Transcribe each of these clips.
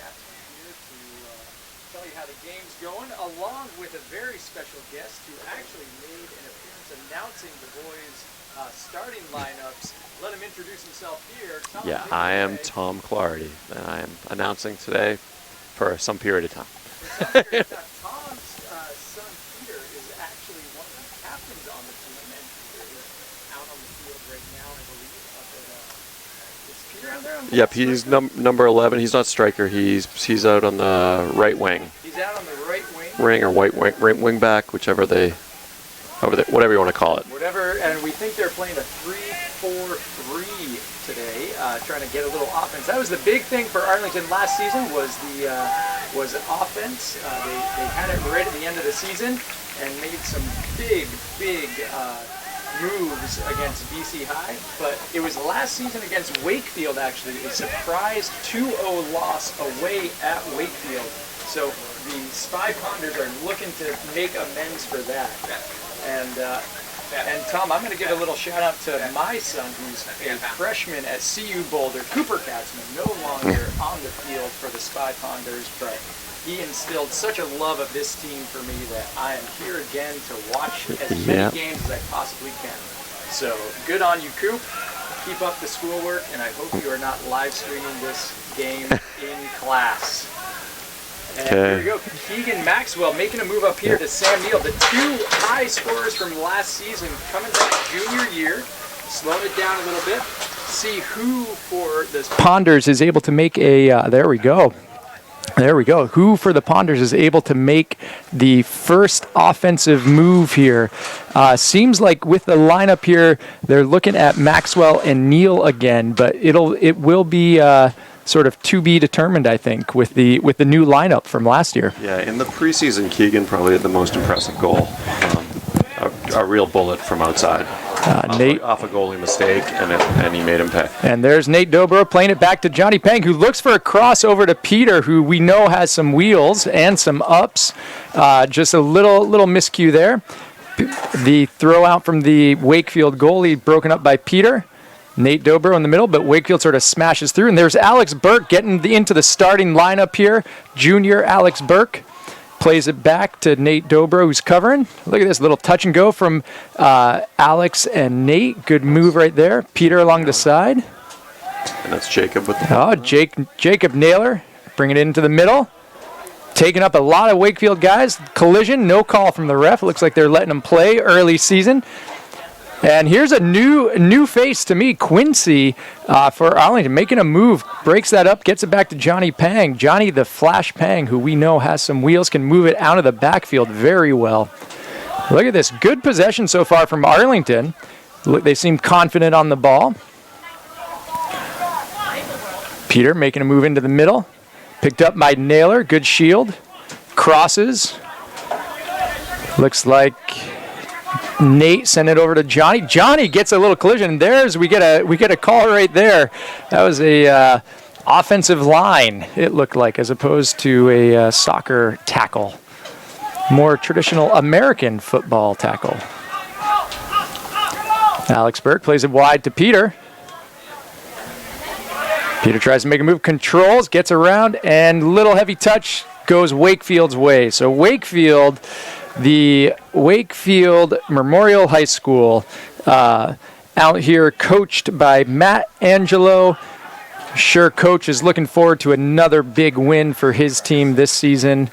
Captain here to tell you how the game's going, along with a very special guest who actually made an appearance announcing the boys' starting lineups. Let him introduce himself here. Tom, yeah, I am Tom Clardy, and I am announcing today for some period of time. Tom's son Peter is actually one of the captains on the team, and Peter is out on the field right now, I believe. Is Peter out there? Yep, he's number 11. He's not striker. He's out on the right wing. He's out on the right wing. Ring or right wing back, whatever you want to call it. Whatever, and we think they're playing a 3-4-3 today, trying to get a little offense. That was the big thing for Arlington last season was offense. They had it right at the end of the season and made some big moves against BC High. But it was last season against Wakefield, actually, a surprise 2-0 loss away at Wakefield. So the Spy Ponders are looking to make amends for that. And Tom, I'm going to give a little shout out to my son, who's a freshman at CU Boulder, Cooper Katzman, no longer on the field for the Spy Ponders, but he instilled such a love of this team for me that I am here again to watch as many games as I possibly can. So good on you, Coop. Keep up the schoolwork, and I hope you are not live streaming this game in class. And here we go, Keegan Maxwell making a move up here to Sam Neal. The two high scorers from last season coming back junior year. Slowing it down a little bit. See who for the Ponders is able to make a, there we go. Who for the Ponders is able to make the first offensive move here. Seems like with the lineup here, they're looking at Maxwell and Neal again, but it will be sort of to be determined, I think, with the new lineup from last year. Yeah, in the preseason, Keegan probably had the most impressive goal. A real bullet from outside. Nate off a goalie mistake, and he made him pay. And there's Nate Dobro playing it back to Johnny Pang, who looks for a cross over to Peter, who we know has some wheels and some ups. Just a little miscue there. The throw out from the Wakefield goalie broken up by Peter. Nate Dobro in the middle, but Wakefield sort of smashes through. And there's Alex Burke getting into the starting lineup here. Junior Alex Burke plays it back to Nate Dobro, who's covering. Look at this little touch and go from Alex and Nate. Good move right there. Peter along the side. And that's Jacob with the Jacob Naylor bringing it into the middle. Taking up a lot of Wakefield guys. Collision, no call from the ref. Looks like they're letting them play early season. And here's a new face to me, Quincy, for Arlington, making a move, breaks that up, gets it back to Johnny Pang. Johnny the Flash Pang, who we know has some wheels, can move it out of the backfield very well. Look at this, good possession so far from Arlington. Look, they seem confident on the ball. Peter making a move into the middle, picked up by Naylor, good shield, crosses. Looks like Nate sent it over to Johnny. Johnny gets a little collision. We get a call right there. That was a offensive line, it looked like, as opposed to a soccer tackle. More traditional American football tackle. Alex Burke plays it wide to Peter. Peter tries to make a move, controls, gets around, and little heavy touch goes Wakefield's way. So Wakefield, the Wakefield Memorial High School, out here coached by Matt Angelo. Sure, coach is looking forward to another big win for his team this season.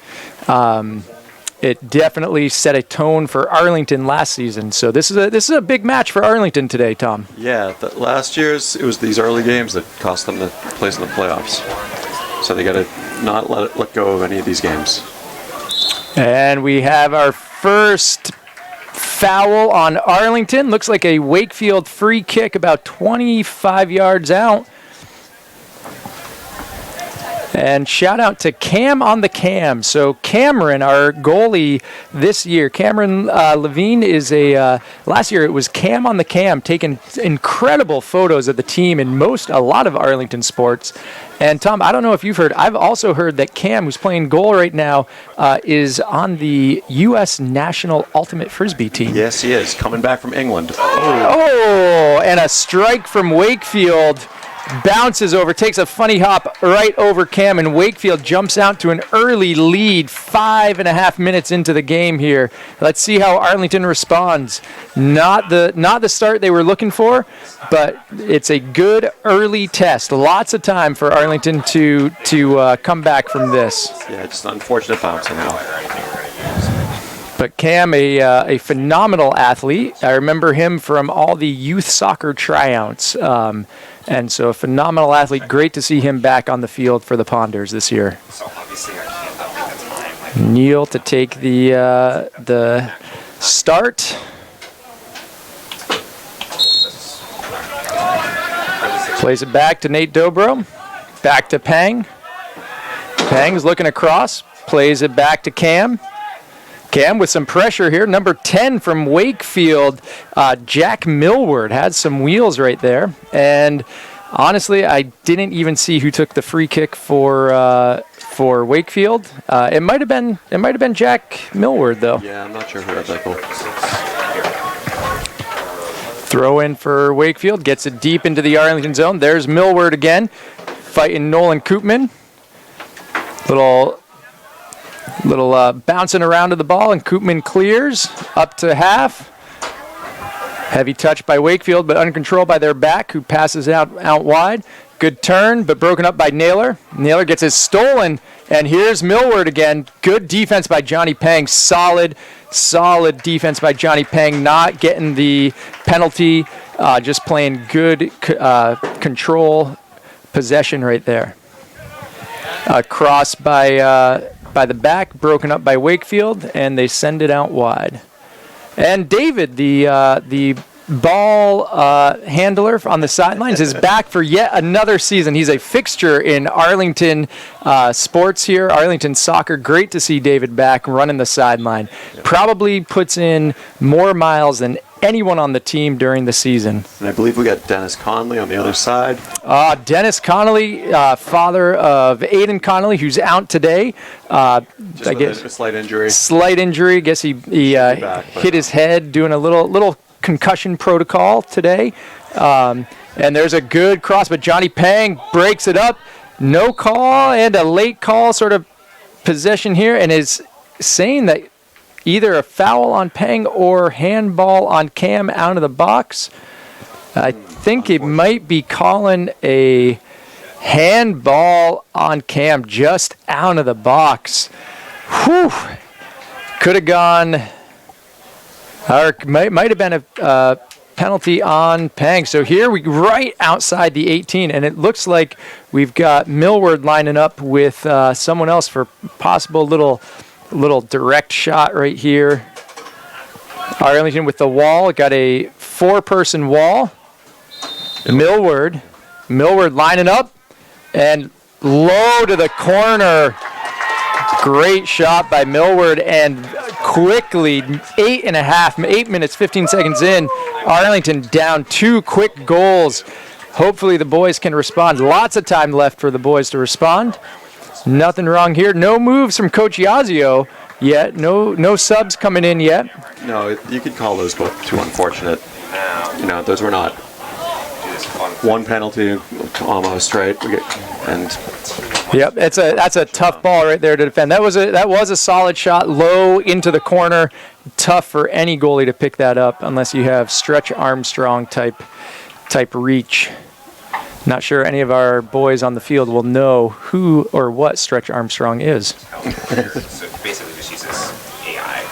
It definitely set a tone for Arlington last season. So this is a big match for Arlington today, Tom. Yeah, last year's it was these early games that cost them the place in the playoffs. So they got to not let go of any of these games. And we have our first foul on Arlington. Looks like a Wakefield free kick about 25 yards out. And shout out to Cam on the cam. So Cameron, our goalie this year, Cameron Levine is last year it was Cam on the cam, taking incredible photos of the team in a lot of Arlington sports. And Tom, I don't know if you've heard, I've also heard that Cam, who's playing goal right now, is on the U.S. National Ultimate Frisbee team. Yes, he is, coming back from England. Oh, and a strike from Wakefield. bounces over, takes a funny hop right over Cam, and Wakefield jumps out to an early lead 5.5 minutes into the game here. Let's see how Arlington responds. Not the start they were looking for, but it's a good early test. Lots of time for Arlington to come back from this. Yeah, just unfortunate bouncing out. But Cam, a phenomenal athlete. I remember him from all the youth soccer tryouts. And so a phenomenal athlete. Great to see him back on the field for the Ponders this year. Neal to take the start. Plays it back to Nate Dobro. Back to Pang. Pang's looking across. Plays it back to Cam. Cam with some pressure here. Number 10 from Wakefield, Jack Millward, had some wheels right there. And honestly, I didn't even see who took the free kick for Wakefield. It might have been Jack Millward though. Yeah, I'm not sure who had that goal. Throw in for Wakefield, gets it deep into the Arlington zone. There's Millward again, fighting Nolan Koopman. Little bouncing around to the ball, and Koopman clears up to half. Heavy touch by Wakefield, but uncontrolled by their back, who passes out wide. Good turn, but broken up by Naylor. Naylor gets his stolen, and here's Millward again. Good defense by Johnny Pang. Solid defense by Johnny Pang, not getting the penalty, just playing good control possession right there. Cross by the back, broken up by Wakefield, and they send it out wide. And David, the ball handler on the sidelines, is back for yet another season. He's a fixture in Arlington sports here, Arlington soccer. Great to see David back running the sideline. Probably puts in more miles than anyone on the team during the season. And I believe we got Dennis Connolly on the other side. Dennis Connolly, father of Aiden Connolly, who's out today. Just I guess a slight injury. Slight injury. I guess he hit his head doing a little concussion protocol today. And there's a good cross, but Johnny Pang breaks it up. No call and a late call sort of possession here, and is saying that either a foul on Pang or handball on Cam out of the box. I think it might be calling a handball on Cam just out of the box. Whew. Could have gone, or might have been a penalty on Pang. So here we right outside the 18, and it looks like we've got Millward lining up with someone else for possible little direct shot right here. Arlington with the wall. Got a 4-person wall. Millward lining up. And low to the corner. Great shot by Millward. And quickly, 8 minutes, 15 seconds in, Arlington down 2 quick goals. Hopefully the boys can respond. Lots of time left for the boys to respond. Nothing wrong here. No moves from Coach Yazio yet. No subs coming in yet. No, you could call those both too unfortunate. Those were not one penalty almost, right? Yep, that's a tough ball right there to defend. That was a solid shot, low into the corner. Tough for any goalie to pick that up unless you have Stretch Armstrong type reach. Not sure any of our boys on the field will know who or what Stretch Armstrong is. So basically just uses AI.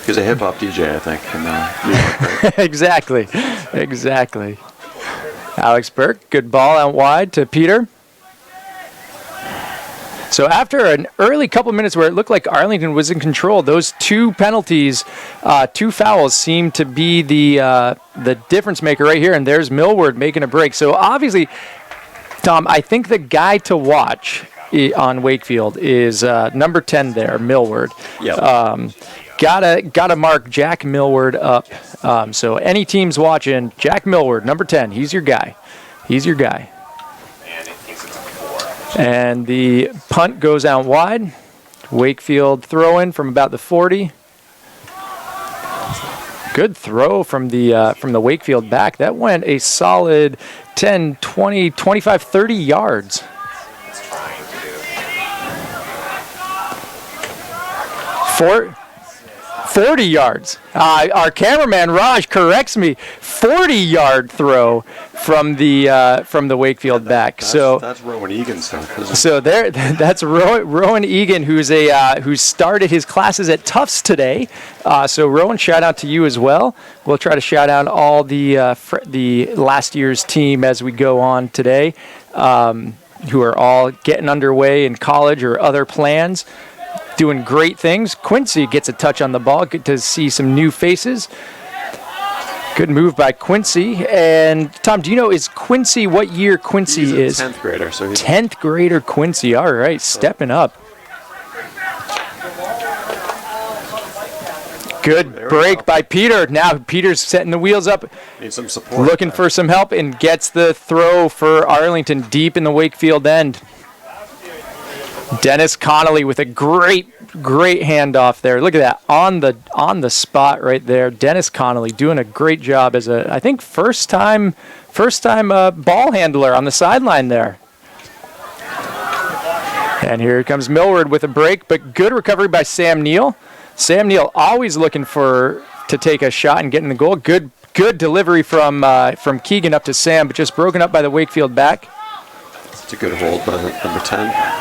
He's a hip-hop DJ, I think. Right? Exactly. Alex Burke, good ball out wide to Peter. So after an early couple minutes where it looked like Arlington was in control, those 2 penalties, 2 fouls seemed to be the difference maker right here. And there's Millward making a break. So obviously, Tom, I think the guy to watch on Wakefield is number 10 there, Millward. Yep. Gotta mark Jack Millward up. So any teams watching, Jack Millward, number 10, he's your guy. And the punt goes out wide. Wakefield throw in from about the 40. Good throw from the Wakefield back. That went a solid 10, 20, 25, 30 yards. It's trying to do. 40 yards. Our cameraman Raj corrects me. 40-yard throw from the Wakefield back. That's Rowan Egan stuff. So that's Rowan Egan, who started his classes at Tufts today. So Rowan, shout out to you as well. We'll try to shout out all the last year's team as we go on today, who are all getting underway in college or other plans. Doing great things. Quincy gets a touch on the ball. Good to see some new faces. Good move by Quincy. And Tom, do you know, is Quincy, what year Quincy is? He's a 10th grader. So 10th grader Quincy. All right, stepping up. Good break by Peter. Now Peter's setting the wheels up. Needs some support. Looking for some help and gets the throw for Arlington deep in the Wakefield end. Dennis Connolly with a great handoff there. Look at that on the spot right there. Dennis Connolly doing a great job as I think first time ball handler on the sideline there. And here comes Millward with a break, but good recovery by Sam Neal. Sam Neal always looking to take a shot and get in the goal. Good delivery from Keegan up to Sam, but just broken up by the Wakefield back. It's a good hold by number 10.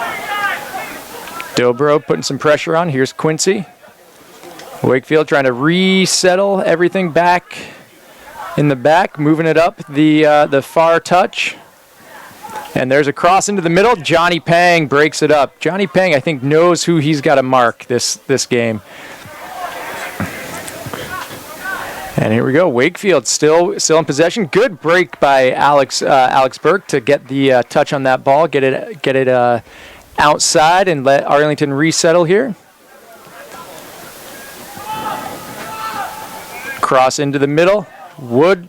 Dobro putting some pressure on. Here's Quincy. Wakefield trying to resettle everything back in the back, moving it up the far touch. And there's a cross into the middle. Johnny Pang breaks it up. Johnny Pang, I think, knows who he's got to mark this game. And here we go. Wakefield still in possession. Good break by Alex Burke to get the touch on that ball. Get it outside and let Arlington resettle here. Cross into the middle. Millward,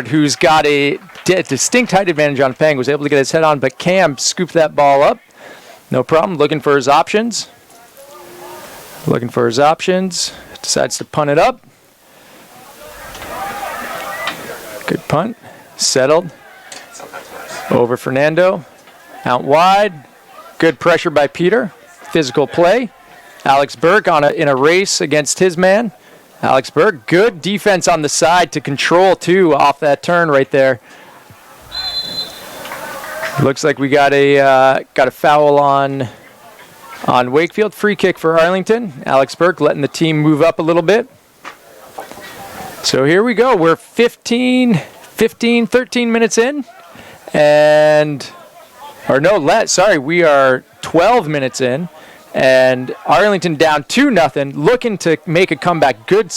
who's got a distinct height advantage on Pang, was able to get his head on, but Cam scooped that ball up. No problem. Looking for his options. Decides to punt it up. Good punt. Settled. Over Fernando. Out wide. Good pressure by Peter. Physical play. Alex Burke in a race against his man. Alex Burke, good defense on the side to control too off that turn right there. Looks like we got a foul on Wakefield. Free kick for Arlington. Alex Burke letting the team move up a little bit. So here we go. We're 13 minutes in. We are 12 minutes in, and Arlington down 2-0, looking to make a comeback. Good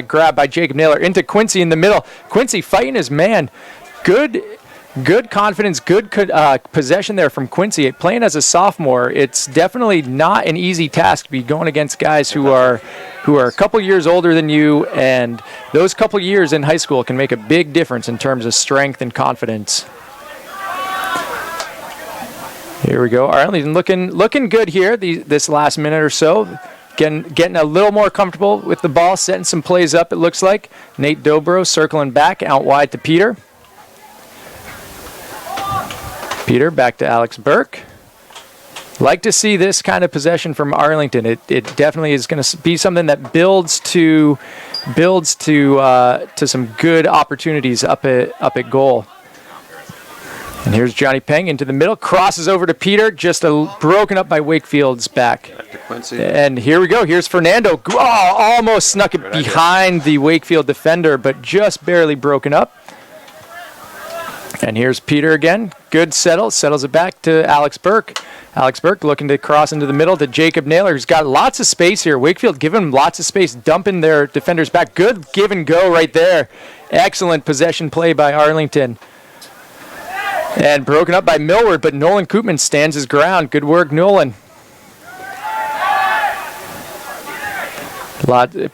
grab by Jacob Naylor into Quincy in the middle. Quincy fighting his man. Good confidence, good possession there from Quincy. Playing as a sophomore, it's definitely not an easy task to be going against guys who are a couple years older than you, and those couple years in high school can make a big difference in terms of strength and confidence. Here we go. Arlington looking good here this last minute or so. Getting a little more comfortable with the ball, setting some plays up, it looks like. Nate Dobro circling back out wide to Peter. Peter back to Alex Burke. Like to see this kind of possession from Arlington. It definitely is going to be something that builds to some good opportunities up at goal. And here's Johnny Peng into the middle, crosses over to Peter, just broken up by Wakefield's back. And here we go. Here's Fernando. Almost snuck it behind the Wakefield defender, but just barely broken up. And here's Peter again. Good settle. Settles it back to Alex Burke. Alex Burke looking to cross into the middle to Jacob Naylor, who's got lots of space here. Wakefield giving him lots of space, dumping their defenders back. Good give and go right there. Excellent possession play by Arlington. And broken up by Millward, but Nolan Koopman stands his ground. Good work, Nolan.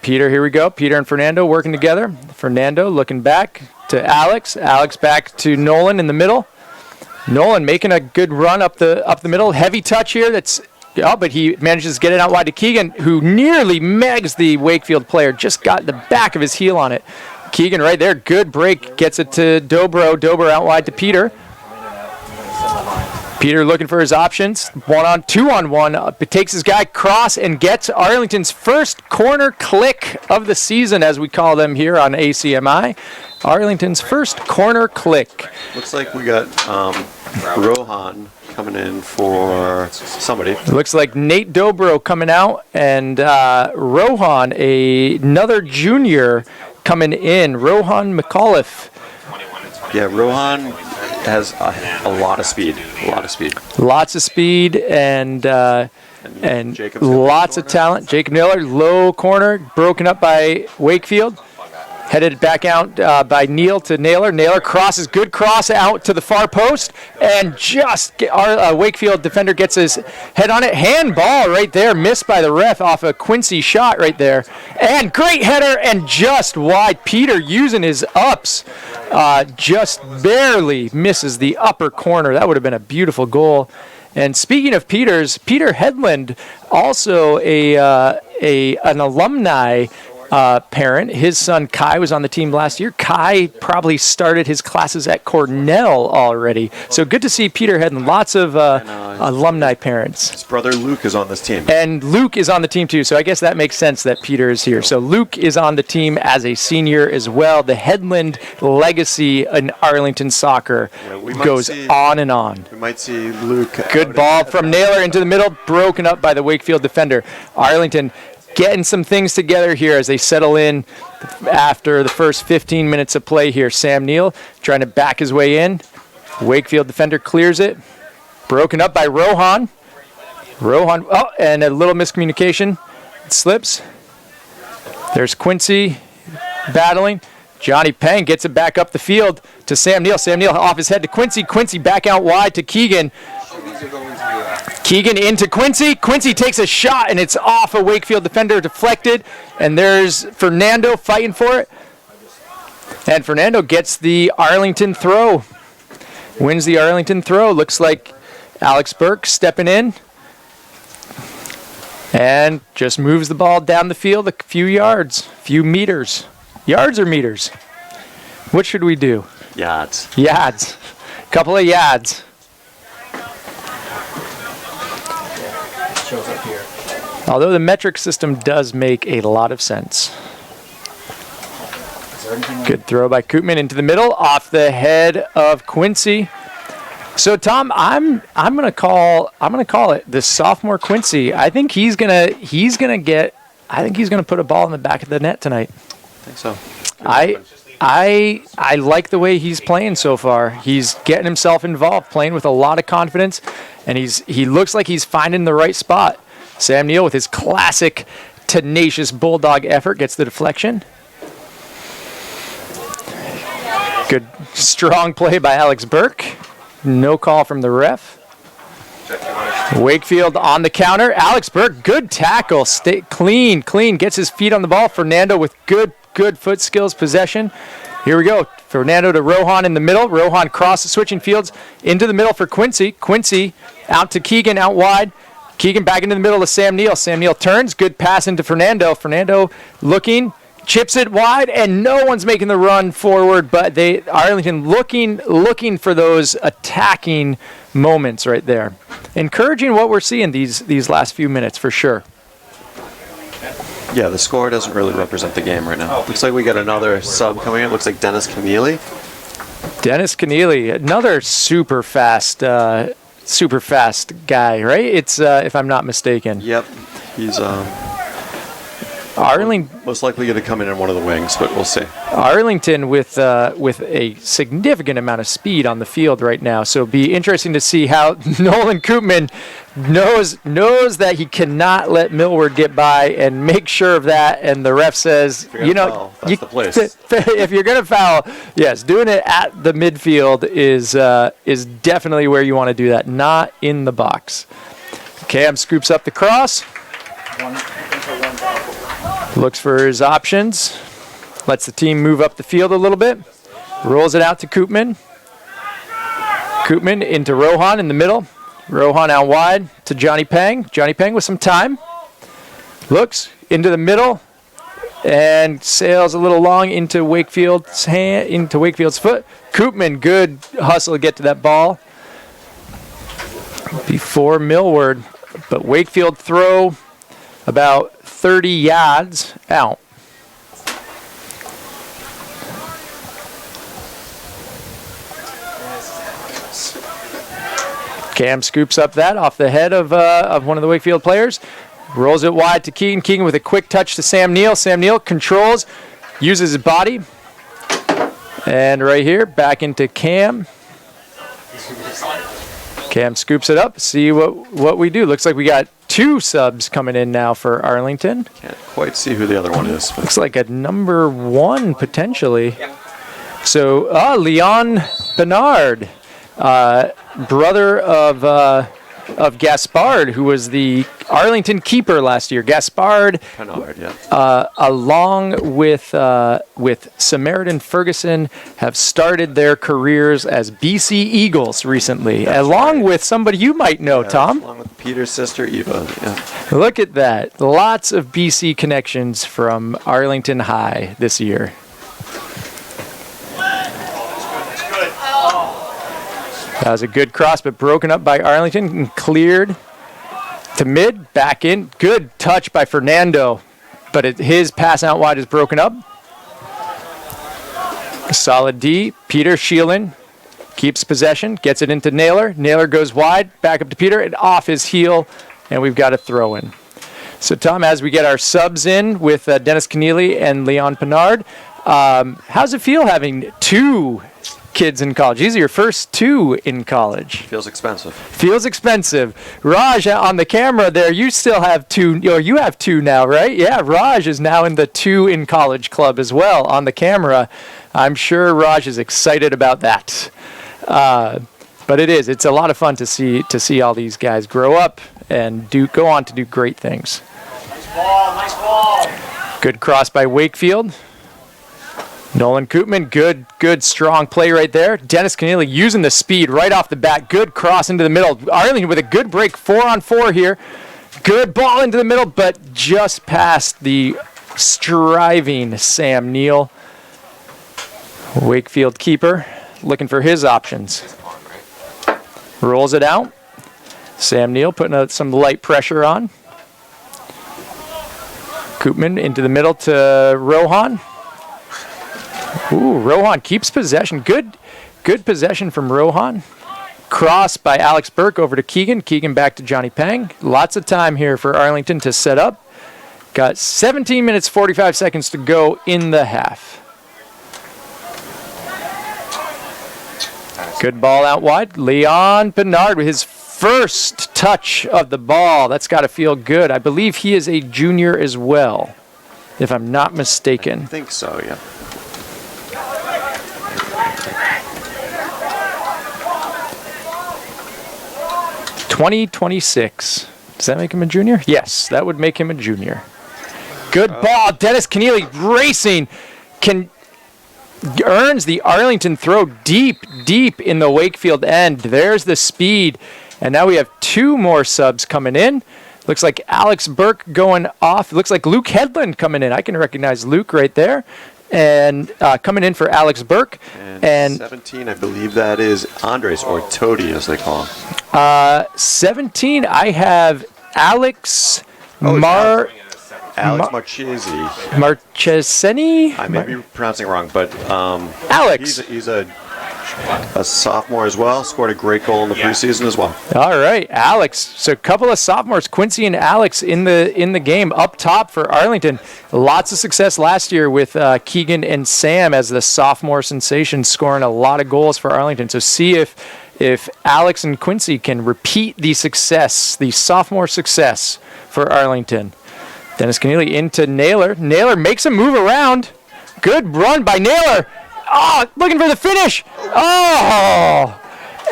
Peter, here we go. Peter and Fernando working together. Fernando looking back to Alex. Alex back to Nolan in the middle. Nolan making a good run up the middle. Heavy touch here that's but he manages to get it out wide to Keegan, who nearly megs the Wakefield player. Just got the back of his heel on it. Keegan right there, good break, gets it to Dobro. Dobro out wide to Peter. Peter looking for his options. 2-on-1. Takes his guy cross and gets Arlington's first corner click of the season, as we call them here on ACMi. Arlington's first corner click. Looks like we got Rohan coming in for somebody. Looks like Nate Dobro coming out, and Rohan, another junior, coming in. Rohan McAuliffe. Yeah, Rohan has a lot of speed. Lots of speed and lots of talent. Jacob Naylor, low corner, broken up by Wakefield. Headed back out by Neal to Naylor. Naylor crosses, good cross out to the far post, and our Wakefield defender gets his head on it. Handball right there, missed by the ref off a Quincy shot right there. And great header, and just wide. Peter using his ups, just barely misses the upper corner. That would have been a beautiful goal. And speaking of Peters, Peter Headland, also an alumni parent. His son Kai was on the team last year. Kai probably started his classes at Cornell already. So good to see Peter Headland. Lots of alumni parents. His brother Luke is on this team. And Luke is on the team too. So I guess that makes sense that Peter is here. So Luke is on the team as a senior as well. The Headland legacy in Arlington soccer goes on and on. We might see Luke. Good ball from Naylor into the middle, broken up by the Wakefield defender. Arlington getting some things together here as they settle in after the first 15 minutes of play here. Sam Neal trying to back his way in. Wakefield defender clears it. Broken up by Rohan. And a little miscommunication. It slips. There's Quincy battling. Johnny Peng gets it back up the field to Sam Neal. Sam Neal off his head to Quincy. Quincy back out wide to Keegan. Keegan into Quincy. Quincy takes a shot, and it's off a Wakefield defender, deflected. And there's Fernando fighting for it. And Fernando gets the Arlington throw. Wins the Arlington throw. Looks like Alex Burke stepping in. And just moves the ball down the field a few yards, few meters. Yards or meters? What should we do? Yards. Yards. Couple of yards. Shows up here. Although the metric system does make a lot of sense. Good throw by Koopman into the middle, off the head of Quincy. So Tom, I'm gonna call it the sophomore Quincy. I think he's gonna put a ball in the back of the net tonight. I think so. I like the way he's playing so far. He's getting himself involved, playing with a lot of confidence, and he looks like he's finding the right spot. Sam Neal with his classic tenacious bulldog effort gets the deflection. Good strong play by Alex Burke. No call from the ref. Wakefield on the counter. Alex Burke, good tackle. Stay clean. Gets his feet on the ball. Fernando with good foot skills, possession. Here we go. Fernando to Rohan in the middle. Rohan crosses, switching fields into the middle for Quincy. Quincy out to Keegan, out wide. Keegan back into the middle to Sam Neal. Sam Neal turns. Good pass into Fernando. Fernando looking, chips it wide, and no one's making the run forward, but Arlington looking for those attacking moments right there. Encouraging what we're seeing these last few minutes for sure. Yeah, the score doesn't really represent the game right now. Looks like we got another sub coming in. Looks like Dennis Keneally. Dennis Keneally, another super fast guy, right? It's if I'm not mistaken. Yep, he's Arlington most likely going to come in one of the wings, but we'll see. Arlington with a significant amount of speed on the field right now, so it'll be interesting to see how Nolan Koopman knows that he cannot let Millward get by and make sure of that. And the ref says, that's the place. If you're going to foul, yes, doing it at the midfield is definitely where you want to do that, not in the box. Cam scoops up the cross. Looks for his options. Lets the team move up the field a little bit. Rolls it out to Koopman. Koopman into Rohan in the middle. Rohan out wide to Johnny Pang. Johnny Pang with some time. Looks into the middle and sails a little long into Wakefield's hand, into Wakefield's foot. Koopman, good hustle to get to that ball before Millward, but Wakefield throw about 30 yards out. Cam scoops up that off the head of one of the Wakefield players. Rolls it wide to Keegan. Keegan with a quick touch to Sam Neal. Sam Neal controls, uses his body. And right here, back into Cam. Cam scoops it up. See what we do. Looks like we got 2 subs coming in now for Arlington. Can't quite see who the other one is. Looks like a number 1 potentially. So, Leon Bernard, brother of Gaspard, who was the Arlington keeper last year. Gaspard, Bernard, yeah. Along with Samaritan Ferguson, have started their careers as BC Eagles recently, along with somebody you might know, Tom. Along with Peter's sister, Eva. Yeah. Look at that. Lots of BC connections from Arlington High this year. That was a good cross, but broken up by Arlington and cleared to mid, back in. Good touch by Fernando, but his pass out wide is broken up. Solid D. Peter Sheelan keeps possession, gets it into Naylor. Naylor goes wide, back up to Peter, and off his heel, and we've got a throw in. So, Tom, as we get our subs in with Dennis Keneally and Leon Pinard, how's it feel having 2 kids in college? These are your first 2 in college. Feels expensive. Feels expensive. Raj, on the camera there, you still have 2, or you have 2 now, right? Yeah, Raj is now in the 2 in college club as well on the camera. I'm sure Raj is excited about that. But it's a lot of fun to see all these guys grow up and go on to do great things. Nice ball. Good cross by Wakefield. Nolan Koopman, good, strong play right there. Dennis Keneally using the speed right off the bat. Good cross into the middle. Arlington with a good break, 4-on-4 here. Good ball into the middle, but just past the striving Sam Neal. Wakefield keeper looking for his options. Rolls it out. Sam Neal putting some light pressure on. Koopman into the middle to Rohan. Ooh, Rohan keeps possession. Good possession from Rohan. Cross by Alex Burke over to Keegan. Keegan back to Johnny Pang. Lots of time here for Arlington to set up. Got 17 minutes, 45 seconds to go in the half. Good ball out wide. Leon Pinard with his first touch of the ball. That's got to feel good. I believe he is a junior as well, if I'm not mistaken. I think so, yeah. $20.26. Does that make him a junior? Yes, that would make him a junior. Good ball. Dennis Keneally racing. Earns the Arlington throw deep in the Wakefield end. There's the speed. And now we have 2 more subs coming in. Looks like Alex Burke going off. Looks like Luke Headland coming in. I can recognize Luke right there. And coming in for Alex Burke. And 17, I believe that is Andres, or Tody as they call him. 17, I have Alex Marchesini. I may be pronouncing it wrong, but Alex. He's a sophomore as well. Scored a great goal in the preseason as well. All right, Alex. So a couple of sophomores, Quincy and Alex, in the game up top for Arlington. Lots of success last year with Keegan and Sam as the sophomore sensation, scoring a lot of goals for Arlington. So see if Alex and Quincy can repeat the success, the sophomore success for Arlington. Dennis Keneally into Naylor. Naylor makes a move around. Good run by Naylor. Oh, looking for the finish. Oh,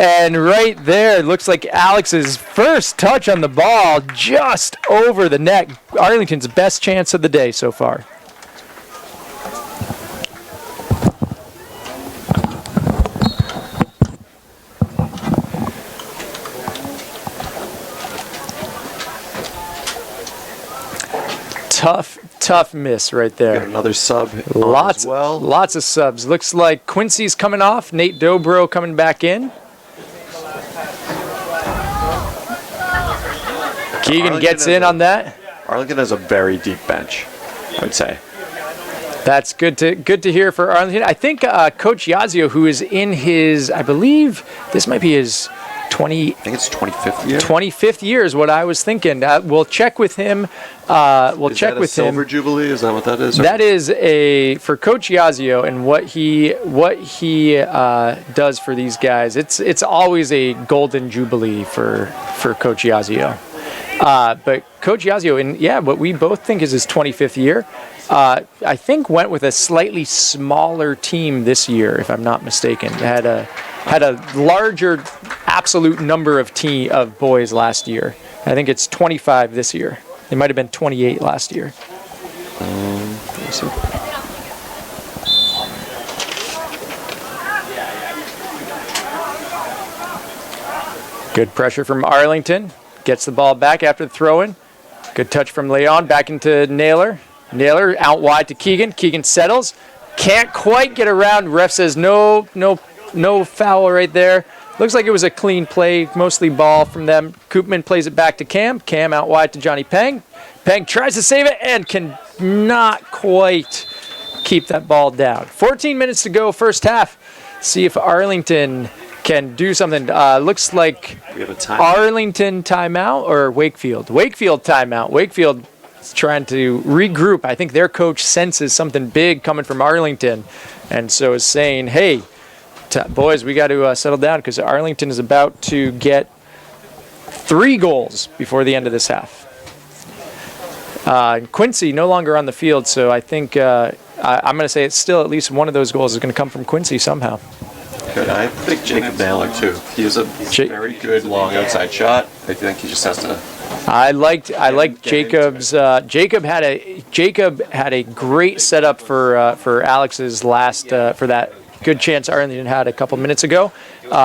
and right there, it looks like Alex's first touch on the ball just over the net. Arlington's best chance of the day so far. tough miss right Got there. another sub. Lots, as well. lots of subs. Looks like Quincy's coming off. Nate Dobro coming back in. Keegan Arlington gets in on that. Arlington has a very deep bench, I would say. That's good to hear for Arlington. I think Coach Yazio, who is in his, I believe this might be his I think it's 25th year. 25th year is what I was thinking. We'll check with him. We'll Is check that a with Silver him. Jubilee? Is that what that is? That is for Coach Yazio and what he does for these guys. It's always a golden jubilee for Coach Yazio. But Coach Yazio, and what we both think is his 25th year, I think went with a slightly smaller team this year, if I'm not mistaken. Had a larger absolute number of boys last year. I think it's 25 this year. It might have been 28 last year. Let's see. Good pressure from Arlington. Gets the ball back after the throw-in. Good touch from Leon. Back into Naylor. Naylor out wide to Keegan. Keegan settles. Can't quite get around. Ref says no foul right there. Looks like it was a clean play, mostly ball from them. Koopman plays it back to Cam. Cam out wide to Johnny Peng. Peng tries to save it and can not quite keep that ball down. 14 minutes to go, first half. See if Arlington can do something. Looks like We have a time. Arlington timeout or Wakefield. Wakefield timeout. Wakefield is trying to regroup. I think their coach senses something big coming from Arlington, and so is saying, hey, boys, we got to settle down because Arlington is about to get 3 goals before the end of this half. Quincy no longer on the field, so I think I'm going to say it's still at least one of those goals is going to come from Quincy somehow. Good. I picked Jacob Naylor too. He has a very good long outside shot. I think he just has to. I liked Jacob's. Jacob had a great setup for Alex's last for that good chance Arlington had a couple minutes ago.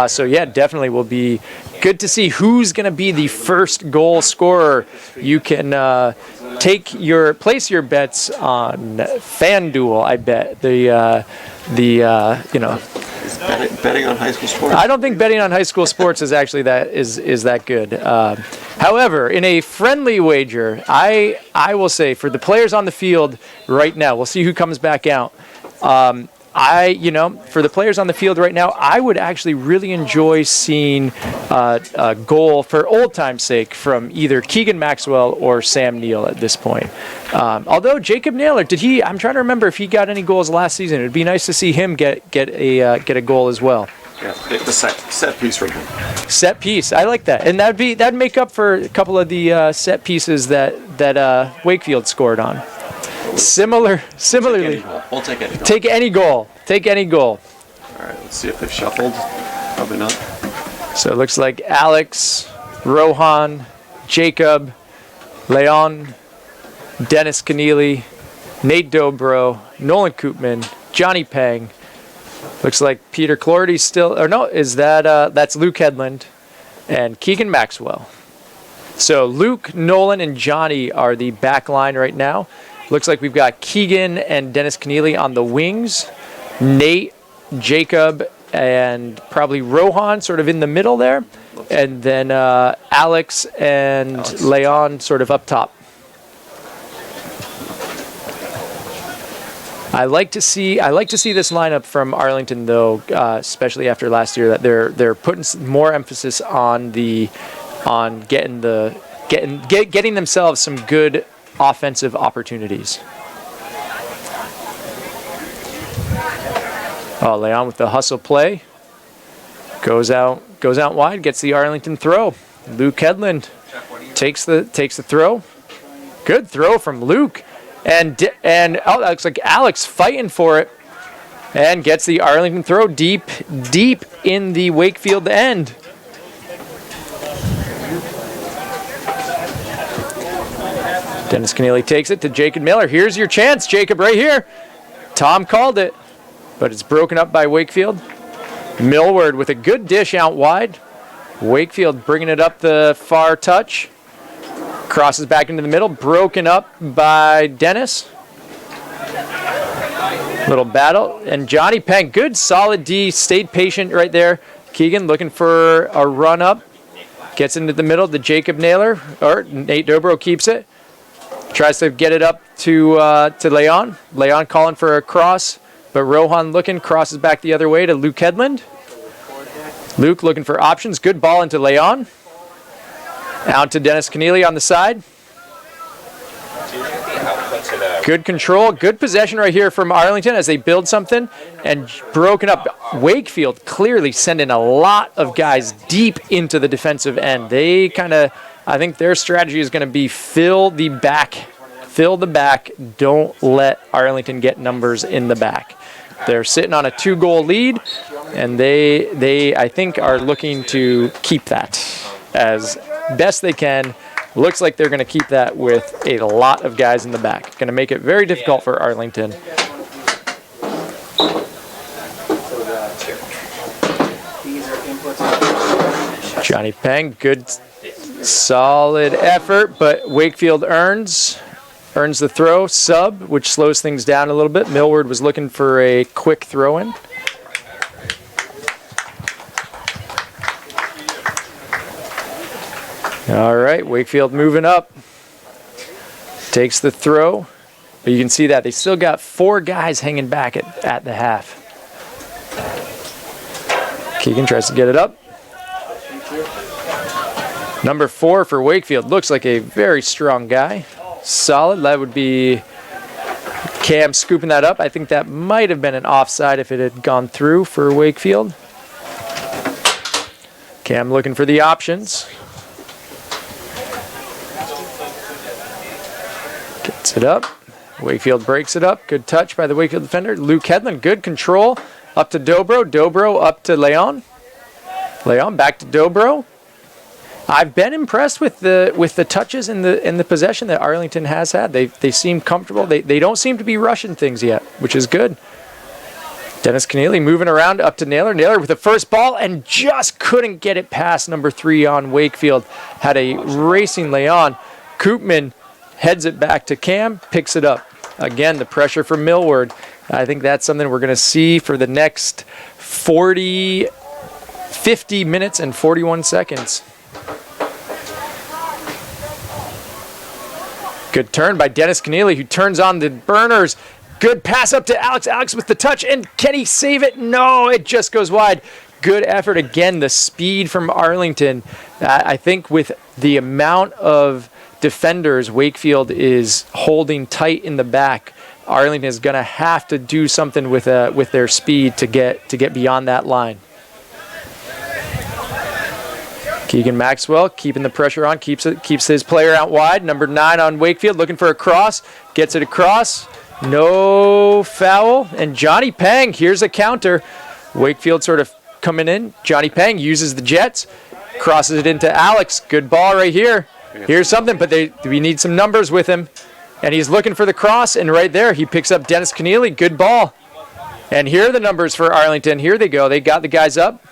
So yeah, definitely will be good to see who's going to be the first goal scorer. You can place your bets on FanDuel. I bet Is betting on high school sports? I don't think betting on high school sports is actually that good. However, in a friendly wager, I will say for the players on the field right now, we'll see who comes back out. For the players on the field right now, I would actually really enjoy seeing a goal for old time's sake from either Keegan Maxwell or Sam Neal at this point. Although Jacob Naylor, I'm trying to remember if he got any goals last season. It'd be nice to see him get a goal as well. Yeah, the set piece from him. Set piece, I like that, and that'd make up for a couple of the set pieces that Wakefield scored on. Similarly, We'll take any goal. Take any goal. Take any goal. All right, let's see if they've shuffled. Probably not. So it looks like Alex, Rohan, Jacob, Leon, Dennis Keneally, Nate Dobro, Nolan Koopman, Johnny Peng. Looks like Peter Clordy's still, or no, that's Luke Hedlund and Keegan Maxwell. So Luke, Nolan, and Johnny are the back line right now. Looks like we've got Keegan and Dennis Keneally on the wings. Nate, Jacob, and probably Rohan sort of in the middle there. And then Alex and Leon sort of up top. I like to see this lineup from Arlington though, especially after last year, that they're putting more emphasis on getting themselves some good offensive opportunities. Leon with the hustle play. Goes out wide, gets the Arlington throw. Luke Hedlund takes the throw. Good throw from Luke. And that looks like Alex fighting for it. And gets the Arlington throw deep in the Wakefield end. Dennis Keneally takes it to Jacob Miller. Here's your chance, Jacob, right here. Tom called it, but it's broken up by Wakefield. Millward with a good dish out wide. Wakefield bringing it up the far touch. Crosses back into the middle, broken up by Dennis. Little battle, and Johnny Peng, good solid D, stayed patient right there. Keegan looking for a run up, gets into the middle to Jacob Naylor, or Nate Dobro keeps it. Tries to get it up to Leon. Leon calling for a cross, but Rohan looking, crosses back the other way to Luke Hedlund. Luke looking for options, good ball into Leon. Out to Dennis Keneally on the side. Good control, good possession right here from Arlington as they build something, and broken up. Wakefield clearly sending a lot of guys deep into the defensive end. They kind of, I think their strategy is going to be fill the back, don't let Arlington get numbers in the back. They're sitting on a 2-goal lead, and they I think are looking to keep that as best they can. Looks like they're going to keep that with a lot of guys in the back. Going to make it very difficult for Arlington. Johnny Peng, good solid effort, but Wakefield earns the throw, sub, which slows things down a little bit. Millward was looking for a quick throw-in. All right, Wakefield moving up. Takes the throw. But you can see that they still got 4 guys hanging back at the half. Keegan tries to get it up. Number 4 for Wakefield. Looks like a very strong guy. Solid. That would be Cam scooping that up. I think that might have been an offside if it had gone through for Wakefield. Cam looking for the options. Gets it up. Wakefield breaks it up. Good touch by the Wakefield defender. Luke Hedlund, good control. Up to Dobro. Dobro up to Leon. Leon back to Dobro. I've been impressed with the touches in the possession that Arlington has had. They seem comfortable. They don't seem to be rushing things yet, which is good. Dennis Keneally moving around up to Naylor. Naylor with the first ball and just couldn't get it past number 3 on Wakefield. Had a racing Leon. Koopman heads it back to Cam, picks it up. Again, the pressure from Millward. I think that's something we're going to see for the next 50 minutes and 41 seconds. Good turn by Dennis Keneally, who turns on the burners. Good pass up to Alex. Alex with the touch, and can he save it? No, it just goes wide. Good effort again. The speed from Arlington. I think with the amount of defenders Wakefield is holding tight in the back, Arlington is going to have to do something with their speed to get beyond that line. Keegan Maxwell keeping the pressure on, keeps his player out wide. Number 9 on Wakefield looking for a cross, gets it across. No foul, and Johnny Peng, here's a counter. Wakefield sort of coming in. Johnny Peng uses the jets, crosses it into Alex. Good ball right here. Here's something, but we need some numbers with him. And he's looking for the cross, and right there he picks up Dennis Keneally. Good ball. And here are the numbers for Arlington. Here they go. They got the guys up.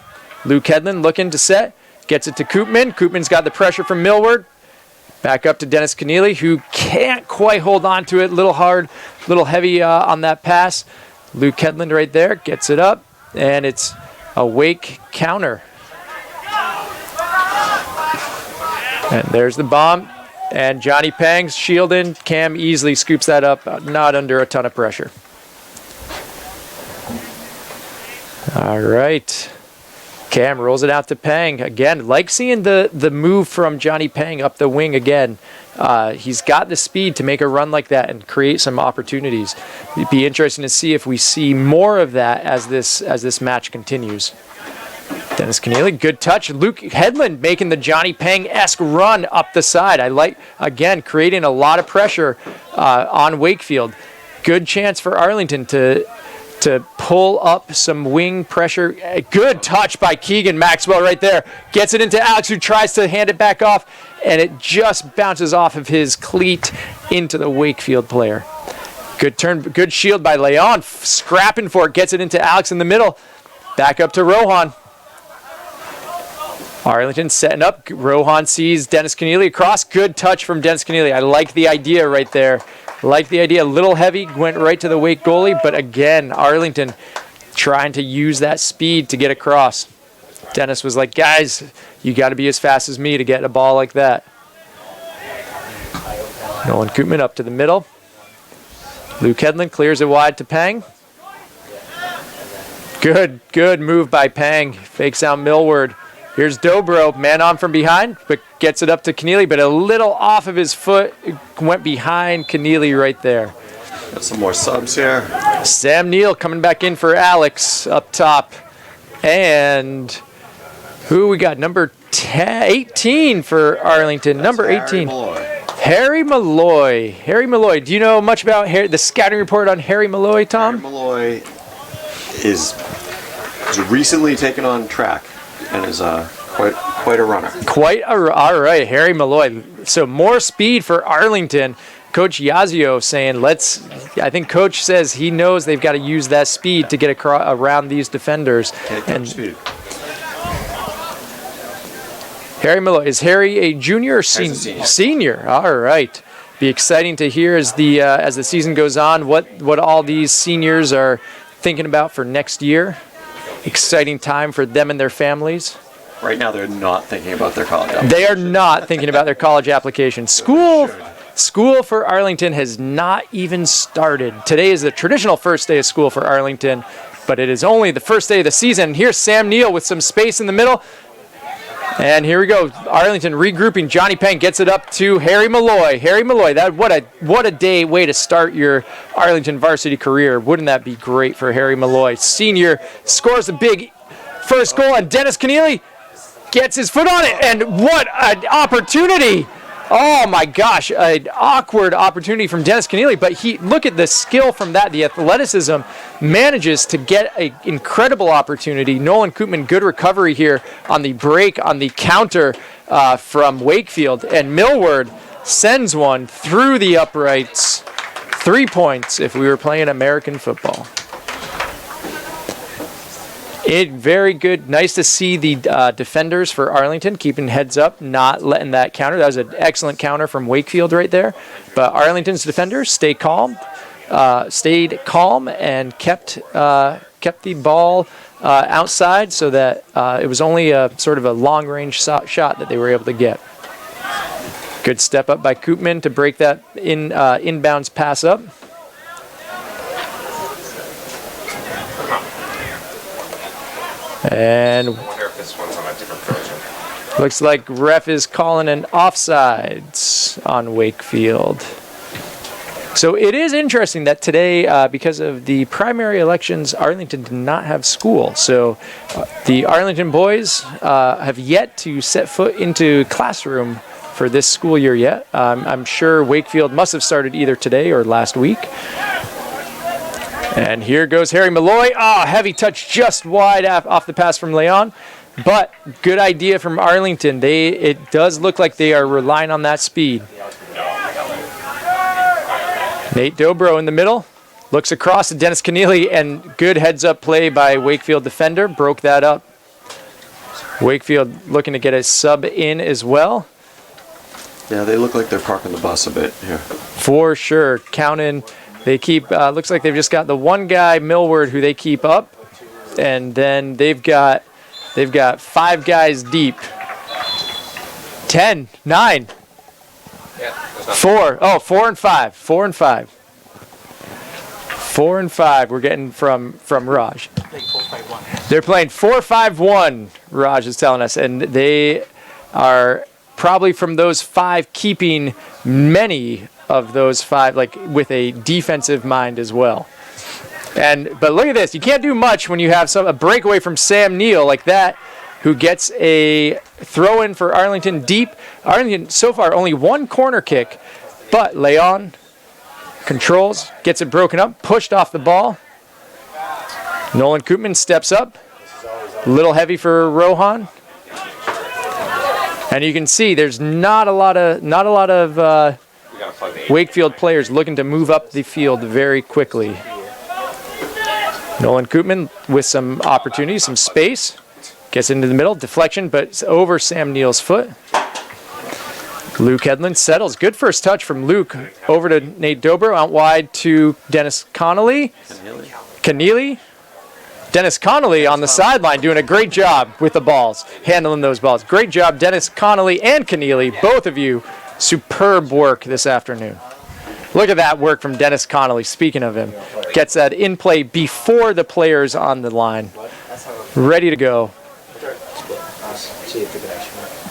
Luke Hedlund looking to set. Gets it to Koopman. Koopman's got the pressure from Millward. Back up to Dennis Keneally, who can't quite hold on to it. A little hard, a little heavy on that pass. Luke Hedlund right there gets it up, and it's a Wake counter. And there's the bomb. And Johnny Peng's shielding. Cam easily scoops that up, not under a ton of pressure. All right. Cam rolls it out to Peng. Again, like seeing the move from Johnny Peng up the wing again. He's got the speed to make a run like that and create some opportunities. It'd be interesting to see if we see more of that as this match continues. Dennis Keneally, good touch. Luke Hedlund making the Johnny Peng-esque run up the side. I like, again, creating a lot of pressure on Wakefield. Good chance for Arlington to pull up some wing pressure. A good touch by Keegan Maxwell right there. Gets it into Alex, who tries to hand it back off, and it just bounces off of his cleat into the Wakefield player. Good turn, good shield by Leon. Scrapping for it, gets it into Alex in the middle. Back up to Rohan. Arlington setting up. Rohan sees Dennis Keneally across. Good touch from Dennis Keneally. I like the idea right there. Like the idea. A little heavy. Went right to the Wake goalie. But again, Arlington trying to use that speed to get across. Dennis was like, guys, you got to be as fast as me to get a ball like that. Nolan Koopman up to the middle. Luke Hedlund clears it wide to Pang. Good move by Pang. Fakes out Millward. Here's Dobro, man on from behind, but gets it up to Keneally, but a little off of his foot. Went behind Keneally right there. Got some more subs here. Sam Neal coming back in for Alex up top. And who we got? Number 18 for Arlington. That's number 18. Harry Malloy. Harry Malloy. Do you know much about the scouting report on Harry Malloy, Tom? Harry Malloy is recently taken on track and is quite a runner. All right, Harry Malloy. So more speed for Arlington. Coach Yazio saying, I think Coach says he knows they've got to use that speed to get around these defenders. And speed. Harry Malloy. Is Harry a junior or senior? Senior. All right. Be exciting to hear as the season goes on what all these seniors are thinking about for next year. Exciting time for them and their families. Right now, they're not thinking about their college application. They are not thinking about their college application. School for Arlington has not even started. Today is the traditional first day of school for Arlington, but it is only the first day of the season. Here's Sam Neal with some space in the middle. And here we go. Arlington regrouping. Johnny Pang gets it up to Harry Malloy. Harry Malloy, what a way to start your Arlington varsity career. Wouldn't that be great for Harry Malloy? Senior scores a big first goal, and Dennis Keneally gets his foot on it. And what an opportunity! Oh my gosh, an awkward opportunity from Dennis Keneally, but look at the skill from that, the athleticism, manages to get an incredible opportunity. Nolan Koopman, good recovery here on the break, on the counter from Wakefield, and Millward sends one through the uprights. 3 points if we were playing American football. Very good. Nice to see the defenders for Arlington keeping heads up, not letting that counter. That was an excellent counter from Wakefield right there. But Arlington's defenders stayed calm and kept the ball outside so that it was only a sort of a long-range shot that they were able to get. Good step up by Koopman to break that inbounds pass up. And I wonder if this one's on a different version. Looks like ref is calling an offsides on Wakefield. So it is interesting that today, because of the primary elections, Arlington did not have school. So the Arlington boys have yet to set foot into classroom for this school year yet. I'm sure Wakefield must have started either today or last week. And here goes Harry Malloy. Heavy touch just wide off the pass from Leon. But good idea from Arlington. It does look like they are relying on that speed. Nate Dobro in the middle. Looks across to Dennis Keneally, and good heads-up play by Wakefield defender. Broke that up. Wakefield looking to get a sub in as well. Yeah, they look like they're parking the bus a bit here. For sure. Counting. They keep, looks like they've just got the one guy, Millward, who they keep up. And then they've got 5 guys deep. 10, 9, 4. 4 and 5. 4 and 5. 4 and 5 we're getting from Raj. They're playing 4-5-1, Raj is telling us. And they are probably from those 5 keeping many of those 5, like with a defensive mind as well. But look at this. You can't do much when you have a breakaway from Sam Neal like that, who gets a throw in for Arlington deep. Arlington so far only 1 corner kick, but Leon controls, gets it broken up, pushed off the ball. Nolan Koopman steps up. A little heavy for Rohan. And you can see there's not a lot of Wakefield players looking to move up the field very quickly. Nolan Koopman with some opportunity, some space. Gets into the middle, deflection, but it's over Sam Neal's foot. Luke Hedlund settles. Good first touch from Luke. Over to Nate Dobro, out wide to Dennis Connolly. Keneally. Dennis Connolly on the sideline doing a great job with the balls, handling those balls. Great job, Dennis Connolly and Keneally, both of you. Superb work this afternoon. Look at that work from Dennis Connolly. Speaking of him, gets that in play before the players on the line. Ready to go.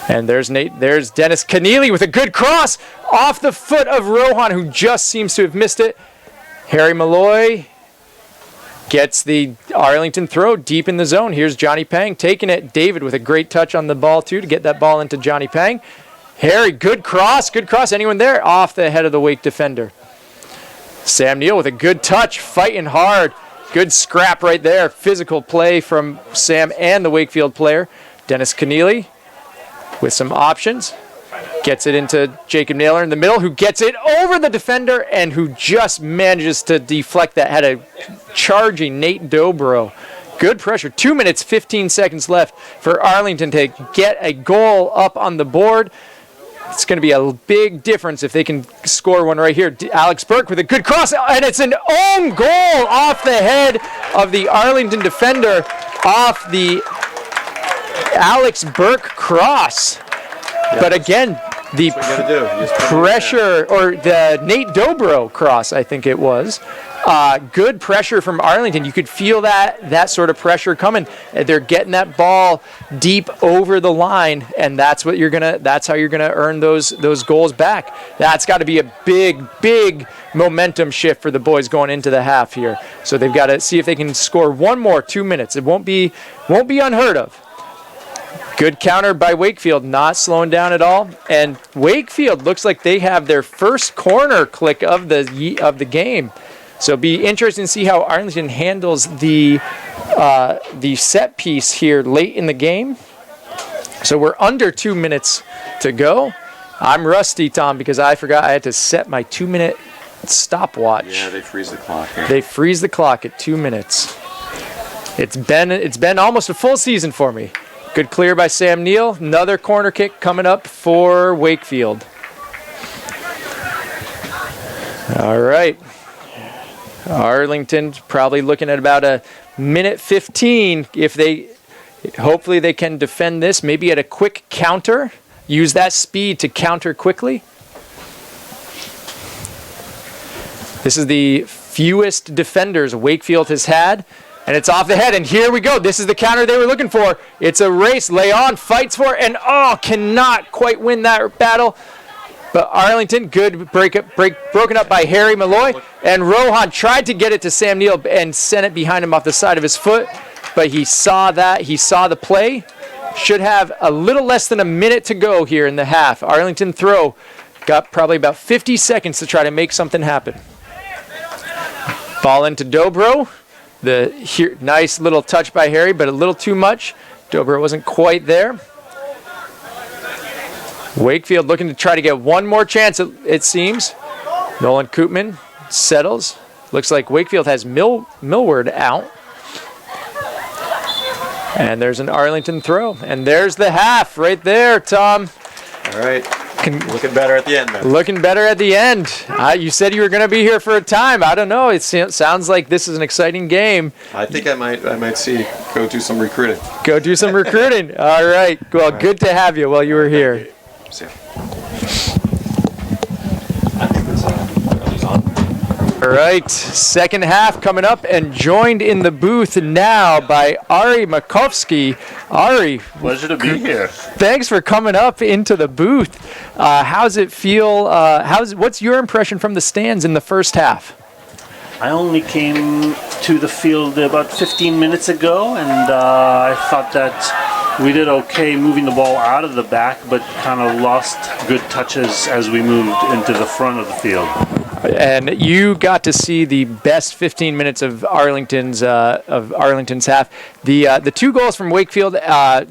And there's Dennis Keneally with a good cross off the foot of Rohan, who just seems to have missed it. Harry Malloy gets the Arlington throw deep in the zone. Here's Johnny Pang taking it. David with a great touch on the ball, too, to get that ball into Johnny Pang. Harry, good cross. Anyone there? Off the head of the Wake defender. Sam Neal with a good touch, fighting hard. Good scrap right there. Physical play from Sam and the Wakefield player. Dennis Keneally with some options. Gets it into Jacob Naylor in the middle, who gets it over the defender and who just manages to deflect that. Had a charging Nate Dobro. Good pressure. 2 minutes, 15 seconds left for Arlington to get a goal up on the board. It's going to be a big difference if they can score one right here. Alex Burke with a good cross, and it's an own goal off the head of the Arlington defender, off the Alex Burke cross. Yeah, but again, the pressure, or the Nate Dobro cross, I think it was. Good pressure from Arlington. You could feel that sort of pressure coming. They're getting that ball deep over the line, and that's how you're gonna earn those goals back. That's got to be a big momentum shift for the boys going into the half here. So they've got to see if they can score one more 2 minutes. It won't be unheard of. Good counter by Wakefield, not slowing down at all. And Wakefield looks like they have their first corner click of the game. So it'll be interesting to see how Arlington handles the set piece here late in the game. So we're under 2 minutes to go. I'm rusty, Tom, because I forgot I had to set my 2 minute stopwatch. Yeah, they freeze the clock here. They freeze the clock at 2 minutes. It's been almost a full season for me. Good clear by Sam Neal. Another corner kick coming up for Wakefield. All right. Arlington probably looking at about a minute 15 hopefully they can defend this, maybe at a quick counter, use that speed to counter quickly. This is the fewest defenders Wakefield has had, and it's off the head, and here we go. This is the counter they were looking for. It's a race. Leon fights for it, and cannot quite win that battle. But Arlington, good broken up by Harry Malloy. And Rohan tried to get it to Sam Neal and sent it behind him off the side of his foot. But he saw that. He saw the play. Should have a little less than a minute to go here in the half. Arlington throw. Got probably about 50 seconds to try to make something happen. Ball into Dobro. Nice little touch by Harry, but a little too much. Dobro wasn't quite there. Wakefield looking to try to get one more chance, it seems. Nolan Koopman settles. Looks like Wakefield has Millward out. And there's an Arlington throw. And there's the half right there, Tom. All right. Looking better at the end, then. Looking better at the end. You said you were going to be here for a time. I don't know. It sounds like this is an exciting game. I think I might go do some recruiting. Go do some recruiting. All right. Well, good to have you while you were here. See ya. All right, second half coming up, and joined in the booth now by Ari Makovsky. Ari, pleasure to be here. Thanks for coming up into the booth. How's it feel? What's your impression from the stands in the first half? I only came to the field about 15 minutes ago, and I thought that we did okay moving the ball out of the back, but kind of lost good touches as we moved into the front of the field. And you got to see the best 15 minutes of Arlington's half. The two goals from Wakefield,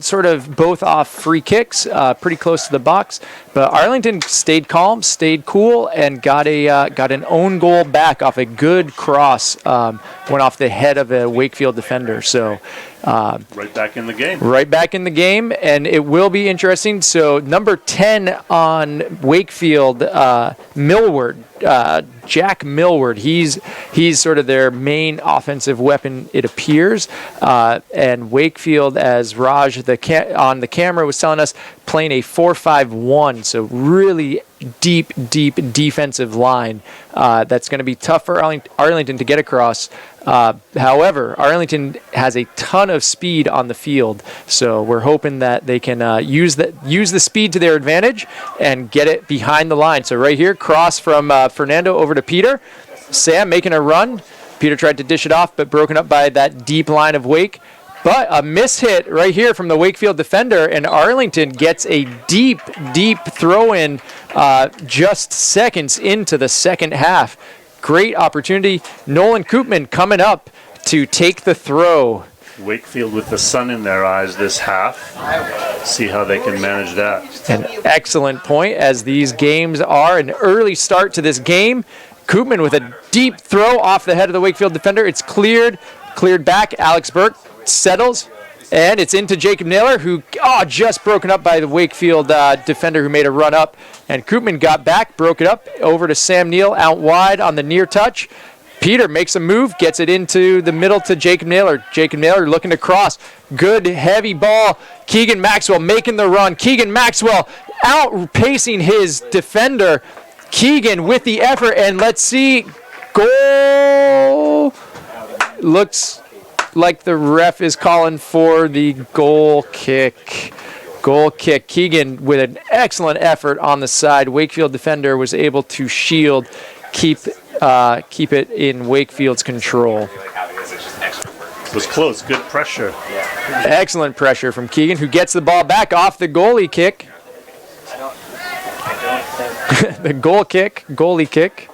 sort of both off free kicks, pretty close to the box. But Arlington stayed calm, stayed cool, and got an own goal back off a good cross. Went off the head of a Wakefield defender. So Right back in the game. Right back in the game, and it will be interesting. So number 10 on Wakefield, Millward, Jack Millward. He's sort of their main offensive weapon, it appears. And Wakefield, as Raj on the camera was telling us, playing a 4-5-1. So really deep defensive line. That's going to be tough for Arlington to get across. However, Arlington has a ton of speed on the field, so we're hoping that they can use the speed to their advantage and get it behind the line. So right here, cross from Fernando over to Peter. Sam making a run. Peter tried to dish it off, but broken up by that deep line of Wake. But a miss hit right here from the Wakefield defender, and Arlington gets a deep throw-in just seconds into the second half. Great opportunity. Nolan Koopman coming up to take the throw. Wakefield with the sun in their eyes this half. See how they can manage that. An excellent point, as these games are. An early start to this game. Koopman with a deep throw off the head of the Wakefield defender. It's cleared back. Alex Burke settles, and it's into Jacob Naylor, who just broken up by the Wakefield defender who made a run up. And Koopman got back, broke it up, over to Sam Neal out wide on the near touch. Peter makes a move, gets it into the middle to Jacob Naylor. Jacob Naylor looking to cross. Good heavy ball. Keegan Maxwell making the run. Keegan Maxwell outpacing his defender. Keegan with the effort, and let's see. Goal. Looks like the ref is calling for the goal kick. Goal kick. Keegan with an excellent effort on the side. Wakefield defender was able to shield, keep it in Wakefield's control. It was close. Good pressure. Excellent pressure from Keegan, who gets the ball back off the goalie kick. The goalie kick.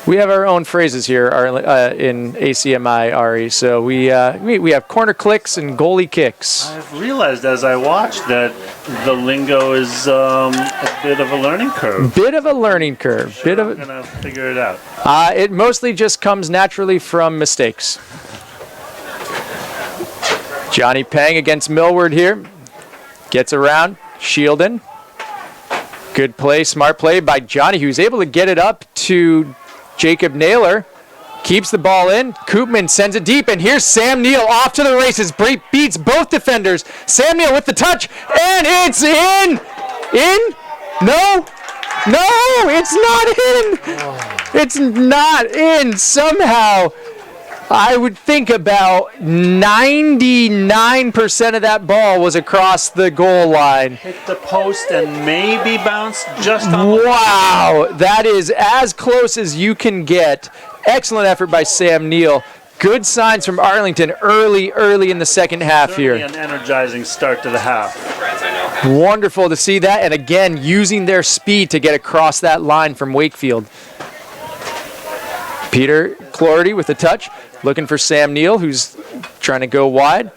We have our own phrases here in ACMi, Ari. So we have corner clicks and goalie kicks. I've realized as I watched that the lingo is a bit of a learning curve. I'm gonna figure it out. It mostly just comes naturally from mistakes. Johnny Pang against Millward here. Gets around, shielding. Good play, smart play by Johnny, who's able to get it up to Jacob Naylor. Keeps the ball in. Koopman sends it deep, and here's Sam Neal off to the races. Beats both defenders. Sam Neal with the touch, and it's in. No, it's not in. It's not in. Somehow, I would think about 99% of that ball was across the goal line. Hit the post and maybe bounced just on. Wow, that is as close as you can get. Excellent effort by Sam Neal. Good signs from Arlington early in the second half here. An energizing start to the half. Wonderful to see that, and again, using their speed to get across that line from Wakefield. Peter Clorty with the touch, looking for Sam Neal, who's trying to go wide.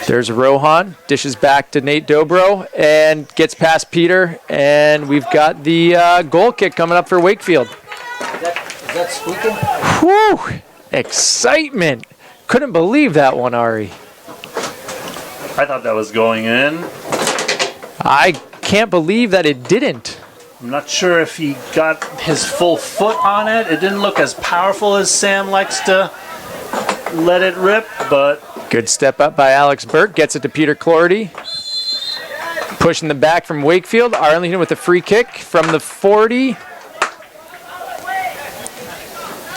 There's Rohan, dishes back to Nate Dobro, and gets past Peter, and we've got the goal kick coming up for Wakefield. Is that squeaking? Whew! Excitement! Couldn't believe that one, Ari. I thought that was going in. I can't believe that it didn't. I'm not sure if he got his full foot on it. It didn't look as powerful as Sam likes to let it rip, but... Good step up by Alex Burke. Gets it to Peter Clorty. Pushing the back from Wakefield. Arlington with a free kick from the 40.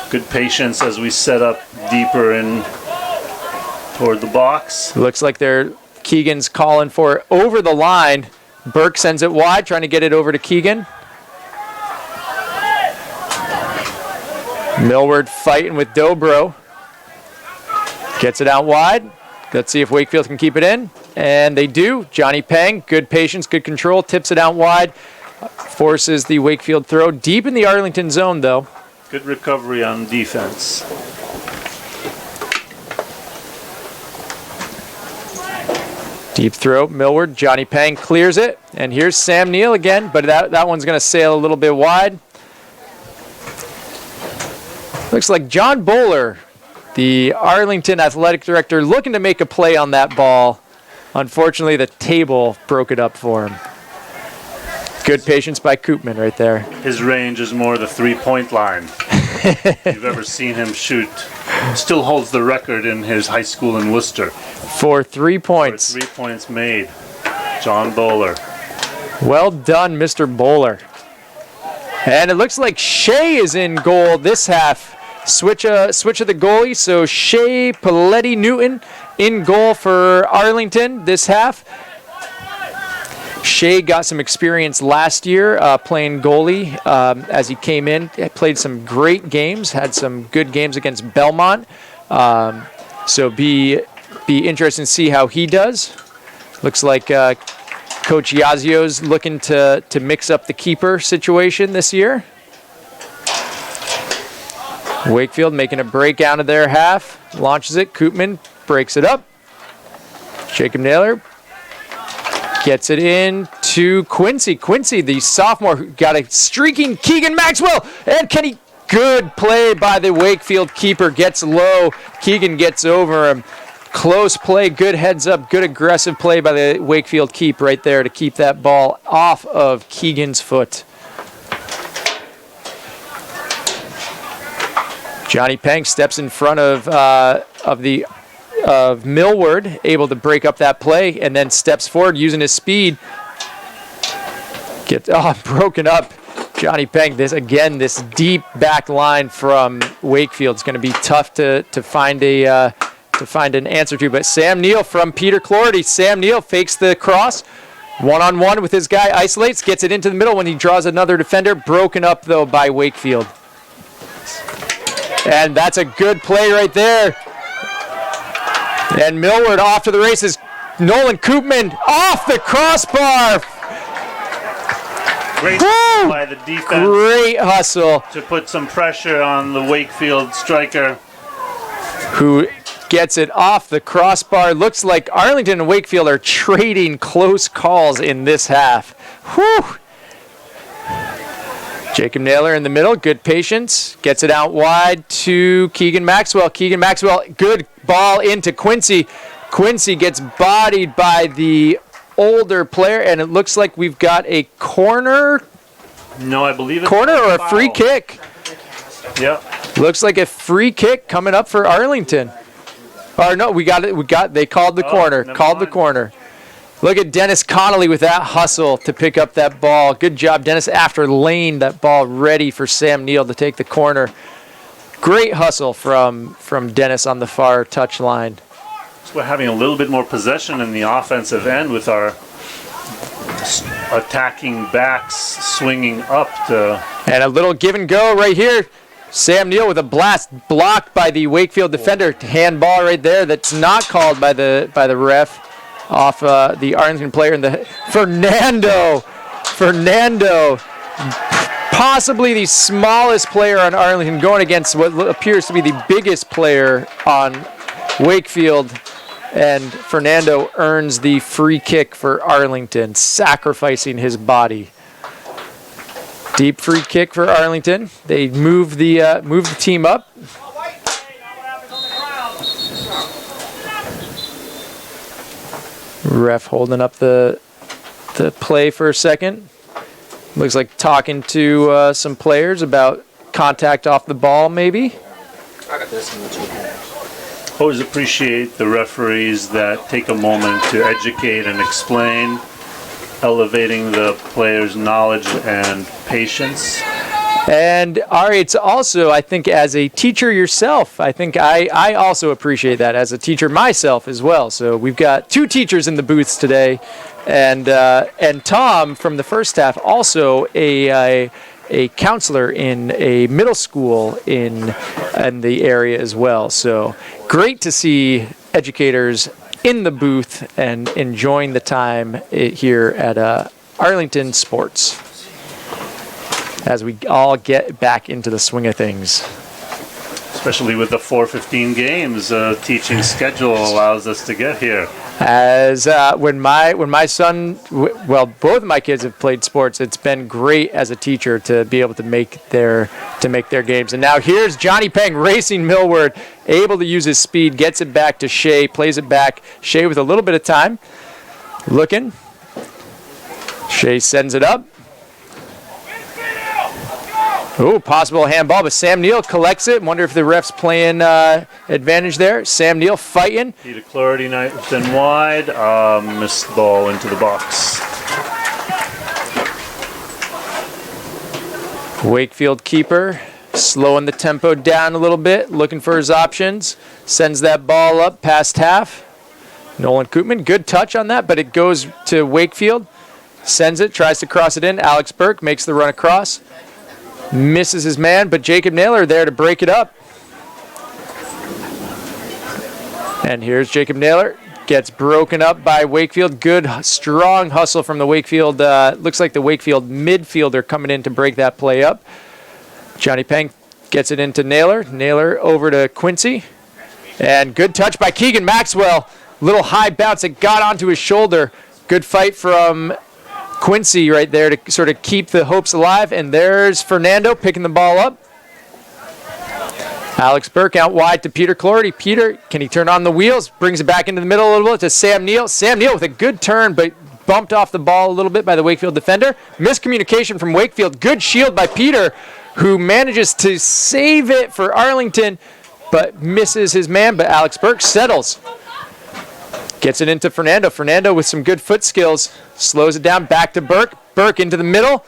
Good patience as we set up deeper in toward the box. Looks like Keegan's calling for it over the line. Burke sends it wide, trying to get it over to Keegan. Millward fighting with Dobro. Gets it out wide. Let's see if Wakefield can keep it in. And they do. Johnny Pang, good patience, good control, tips it out wide. Forces the Wakefield throw. Deep in the Arlington zone, though. Good recovery on defense. Deep throw, Millward. Johnny Pang clears it. And here's Sam Neal again, but that one's going to sail a little bit wide. Looks like John Bowler The Arlington athletic director looking to make a play on that ball. Unfortunately, the table broke it up for him. Good patience by Koopman right there. His range is more the three-point line. If you've ever seen him shoot, still holds the record in his high school in Worcester. For 3 points. For 3 points made. John Bowler. Well done, Mr. Bowler. And it looks like Shea is in goal this half. Switch of the goalie, so Shea Paletti Newton in goal for Arlington this half. Shea got some experience last year playing goalie as he came in. Played some great games, had some good games against Belmont. So be interesting to see how he does. Looks like Coach Yazio's looking to mix up the keeper situation this year. Wakefield making a break out of their half. Launches it. Koopman breaks it up. Jacob Naylor gets it in to Quincy. Quincy, the sophomore, who got a streaking Keegan Maxwell. And Kenny, good play by the Wakefield keeper. Gets low. Keegan gets over him. Close play, good heads up, good aggressive play by the Wakefield keep right there to keep that ball off of Keegan's foot. Johnny Peng steps in front of Millward, able to break up that play, and then steps forward using his speed. Gets broken up. Johnny Peng. This deep back line from Wakefield is going to be tough to find an answer to. But Sam Neal from Peter Clordy. Sam Neal fakes the cross. One-on-one with his guy, isolates, gets it into the middle when he draws another defender. Broken up, though, by Wakefield. And that's a good play right there. And Millward off to the races. Nolan Koopman off the crossbar. Great by the defense. Great hustle. To put some pressure on the Wakefield striker. Who gets it off the crossbar. Looks like Arlington and Wakefield are trading close calls in this half. Whew. Jacob Naylor in the middle, good patience. Gets it out wide to Keegan Maxwell. Keegan Maxwell, good ball into Quincy. Quincy gets bodied by the older player, and it looks like we've got a corner. No, I believe it's corner or a free kick. Yeah. Looks like a free kick coming up for Arlington. Or no, they called the corner. Called the corner. Look at Dennis Connolly with that hustle to pick up that ball. Good job, Dennis, after laying that ball ready for Sam Neal to take the corner. Great hustle from Dennis on the far touch line. So we're having a little bit more possession in the offensive end with our attacking backs swinging up to... And a little give and go right here. Sam Neal with a blast blocked by the Wakefield defender. Handball right there that's not called by the ref. Off the Arlington player in the Fernando, possibly the smallest player on Arlington, going against what appears to be the biggest player on Wakefield, and Fernando earns the free kick for Arlington, sacrificing his body. Deep free kick for Arlington. They move the team up. Ref holding up the play for a second. Looks like talking to some players about contact off the ball, maybe. Always appreciate the referees that take a moment to educate and explain, elevating the players' knowledge and patience. And Ari, it's also, I think, as a teacher yourself, I think I also appreciate that as a teacher myself as well. So we've got two teachers in the booths today, and Tom from the first half, also a counselor in a middle school in the area as well. So great to see educators in the booth and enjoying the time here at Arlington Sports, as we all get back into the swing of things. Especially with the 4:15 games, teaching schedule allows us to get here. As when my son, well, both of my kids have played sports. It's been great as a teacher to be able to make their games. And now here's Johnny Peng racing Millward, able to use his speed, gets it back to Shea, plays it back. Shea with a little bit of time, looking. Shea sends it up. Ooh, possible handball, but Sam Neill collects it. Wonder if the ref's playing advantage there. Sam Neill fighting. Peter Clarity nice and wide. Missed the ball into the box. Wakefield keeper slowing the tempo down a little bit, looking for his options. Sends that ball up past half. Nolan Koopman, good touch on that, but it goes to Wakefield. Sends it, tries to cross it in. Alex Burke makes the run across. Misses his man, but Jacob Naylor there to break it up. And here's Jacob Naylor. Gets broken up by Wakefield. Good, strong hustle from the Wakefield. Looks like the Wakefield midfielder coming in to break that play up. Johnny Peng gets it into Naylor. Naylor over to Quincy. And good touch by Keegan Maxwell. Little high bounce that got onto his shoulder. Good fight from Quincy right there to sort of keep the hopes alive. And there's Fernando picking the ball up. Alex Burke out wide to Peter Clarity. Peter, can he turn on the wheels? Brings it back into the middle a little bit to Sam Neill. Sam Neill with a good turn, but bumped off the ball a little bit by the Wakefield defender. Miscommunication from Wakefield. Good shield by Peter, who manages to save it for Arlington, but misses his man. But Alex Burke settles. Gets it into Fernando. Fernando with some good foot skills. Slows it down back to Burke. Burke into the middle.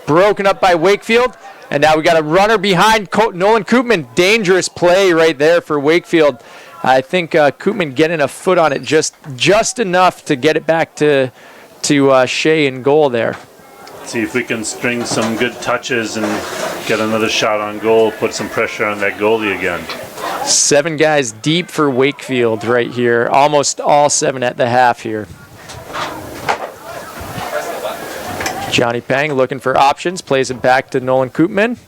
Broken up by Wakefield. And now we got a runner behind Nolan Koopman. Dangerous play right there for Wakefield. I think Koopman getting a foot on it just enough to get it back to Shea in goal there. See if we can string some good touches and get another shot on goal. Put some pressure on that goalie again. 7 guys deep for Wakefield right here. Almost all 7 at the half here. Johnny Peng looking for options. Plays it back to Nolan Koopman.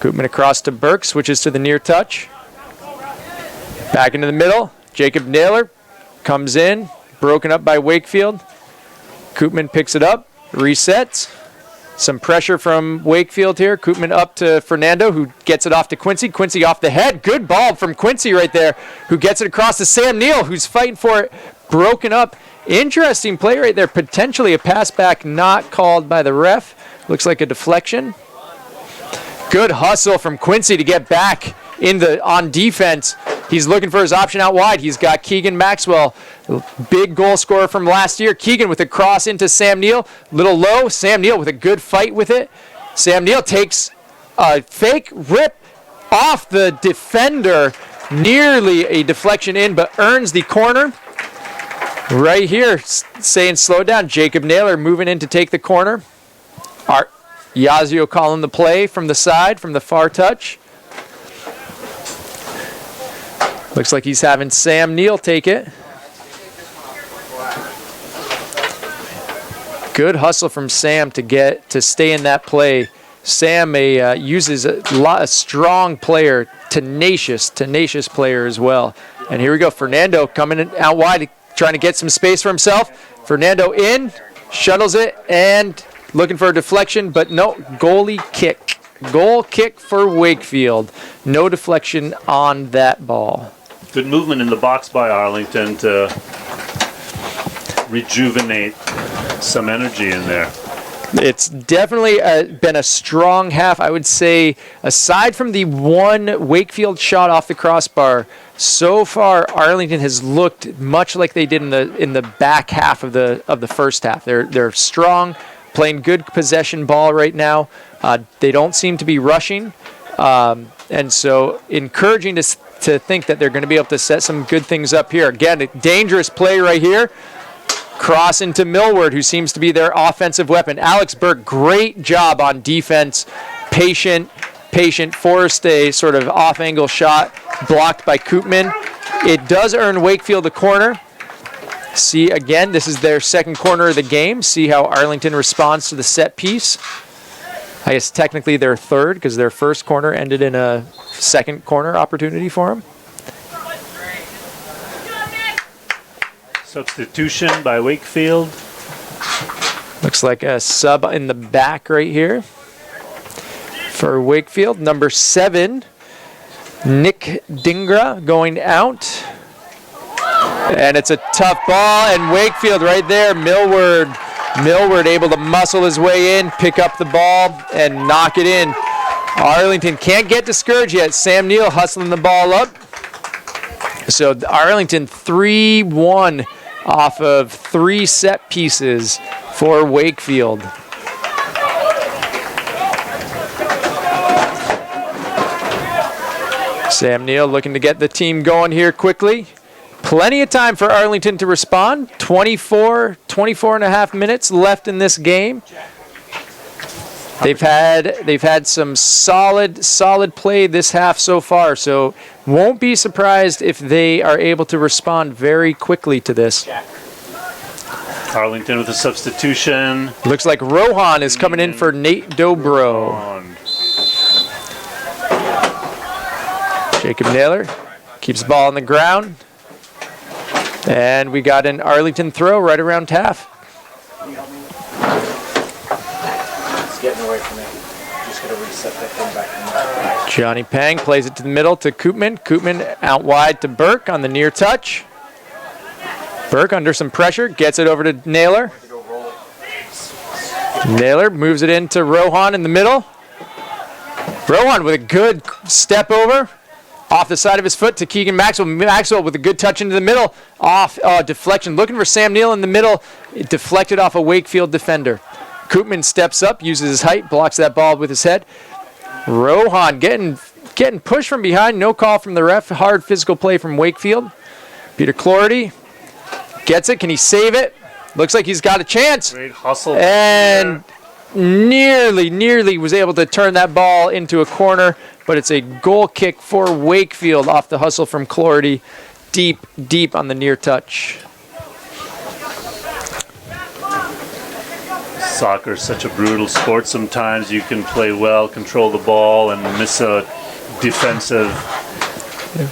Koopman across to Burke. Switches to the near touch. Back into the middle. Jacob Naylor comes in. Broken up by Wakefield. Koopman picks it up. Resets. Some pressure from Wakefield here. Koopman up to Fernando, who gets it off to Quincy. Quincy off the head. Good ball from Quincy right there, who gets it across to Sam Neill, who's fighting for it. Broken up. Interesting play right there. Potentially a pass back not called by the ref. Looks like a deflection. Good hustle from Quincy to get back on defense. He's looking for his option out wide. He's got Keegan Maxwell, big goal scorer from last year. Keegan with a cross into Sam Neill. Little low. Sam Neill with a good fight with it. Sam Neill takes a fake rip off the defender. Nearly a deflection in, but earns the corner. Right here, saying slow down. Jacob Naylor moving in to take the corner. Yazio calling the play from the side, from the far touch. Looks like he's having Sam Neill take it. Good hustle from Sam to stay in that play. Sam uses a strong player, tenacious player as well. And here we go, Fernando coming out wide, trying to get some space for himself. Fernando in, shuttles it, and looking for a deflection, but no, goalie kick. Goal kick for Wakefield. No deflection on that ball. Good movement in the box by Arlington to rejuvenate some energy in there. It's definitely been a strong half. I would say, aside from the one Wakefield shot off the crossbar, so far Arlington has looked much like they did in the back half of the first half. They're strong, playing good possession ball right now. They don't seem to be rushing, and so encouraging to think that they're going to be able to set some good things up here. Again, a dangerous play right here. Cross into Millward, who seems to be their offensive weapon. Alex Burke, great job on defense. Patient, forced a sort of off-angle shot, blocked by Koopman. It does earn Wakefield the corner. See, again, this is their second corner of the game. See how Arlington responds to the set piece. I guess technically their third, because their first corner ended in a second corner opportunity for them. Substitution by Wakefield. Looks like a sub in the back right here for Wakefield. Number 7, Nick Dingra going out. And it's a tough ball, and Wakefield right there, Millward able to muscle his way in, pick up the ball, and knock it in. Arlington can't get discouraged yet. Sam Neal hustling the ball up. So Arlington 3-1 off of 3 set pieces for Wakefield. Sam Neal looking to get the team going here quickly. Plenty of time for Arlington to respond. 24 and a half minutes left in this game. They've had some solid play this half so far, so won't be surprised if they are able to respond very quickly to this. Arlington with a substitution. Looks like Rohan is coming in for Nate Dobro. Jacob Naylor keeps the ball on the ground. And we got an Arlington throw right around half. It's getting away from me. Just going to reset that thing back. Johnny Pang plays it to the middle to Koopman. Koopman out wide to Burke on the near touch. Burke under some pressure, gets it over to Naylor. Naylor moves it into Rohan in the middle. Rohan with a good step over. Off the side of his foot to Keegan Maxwell. Maxwell with a good touch into the middle. Off deflection. Looking for Sam Neal in the middle. It deflected off a Wakefield defender. Koopman steps up, uses his height, blocks that ball with his head. Rohan getting pushed from behind. No call from the ref. Hard physical play from Wakefield. Peter Clordy gets it. Can he save it? Looks like he's got a chance. Great hustle. And nearly was able to turn that ball into a corner, but it's a goal kick for Wakefield off the hustle from Clordy, deep on the near touch. Soccer's such a brutal sport. Sometimes you can play well, control the ball, and miss a defensive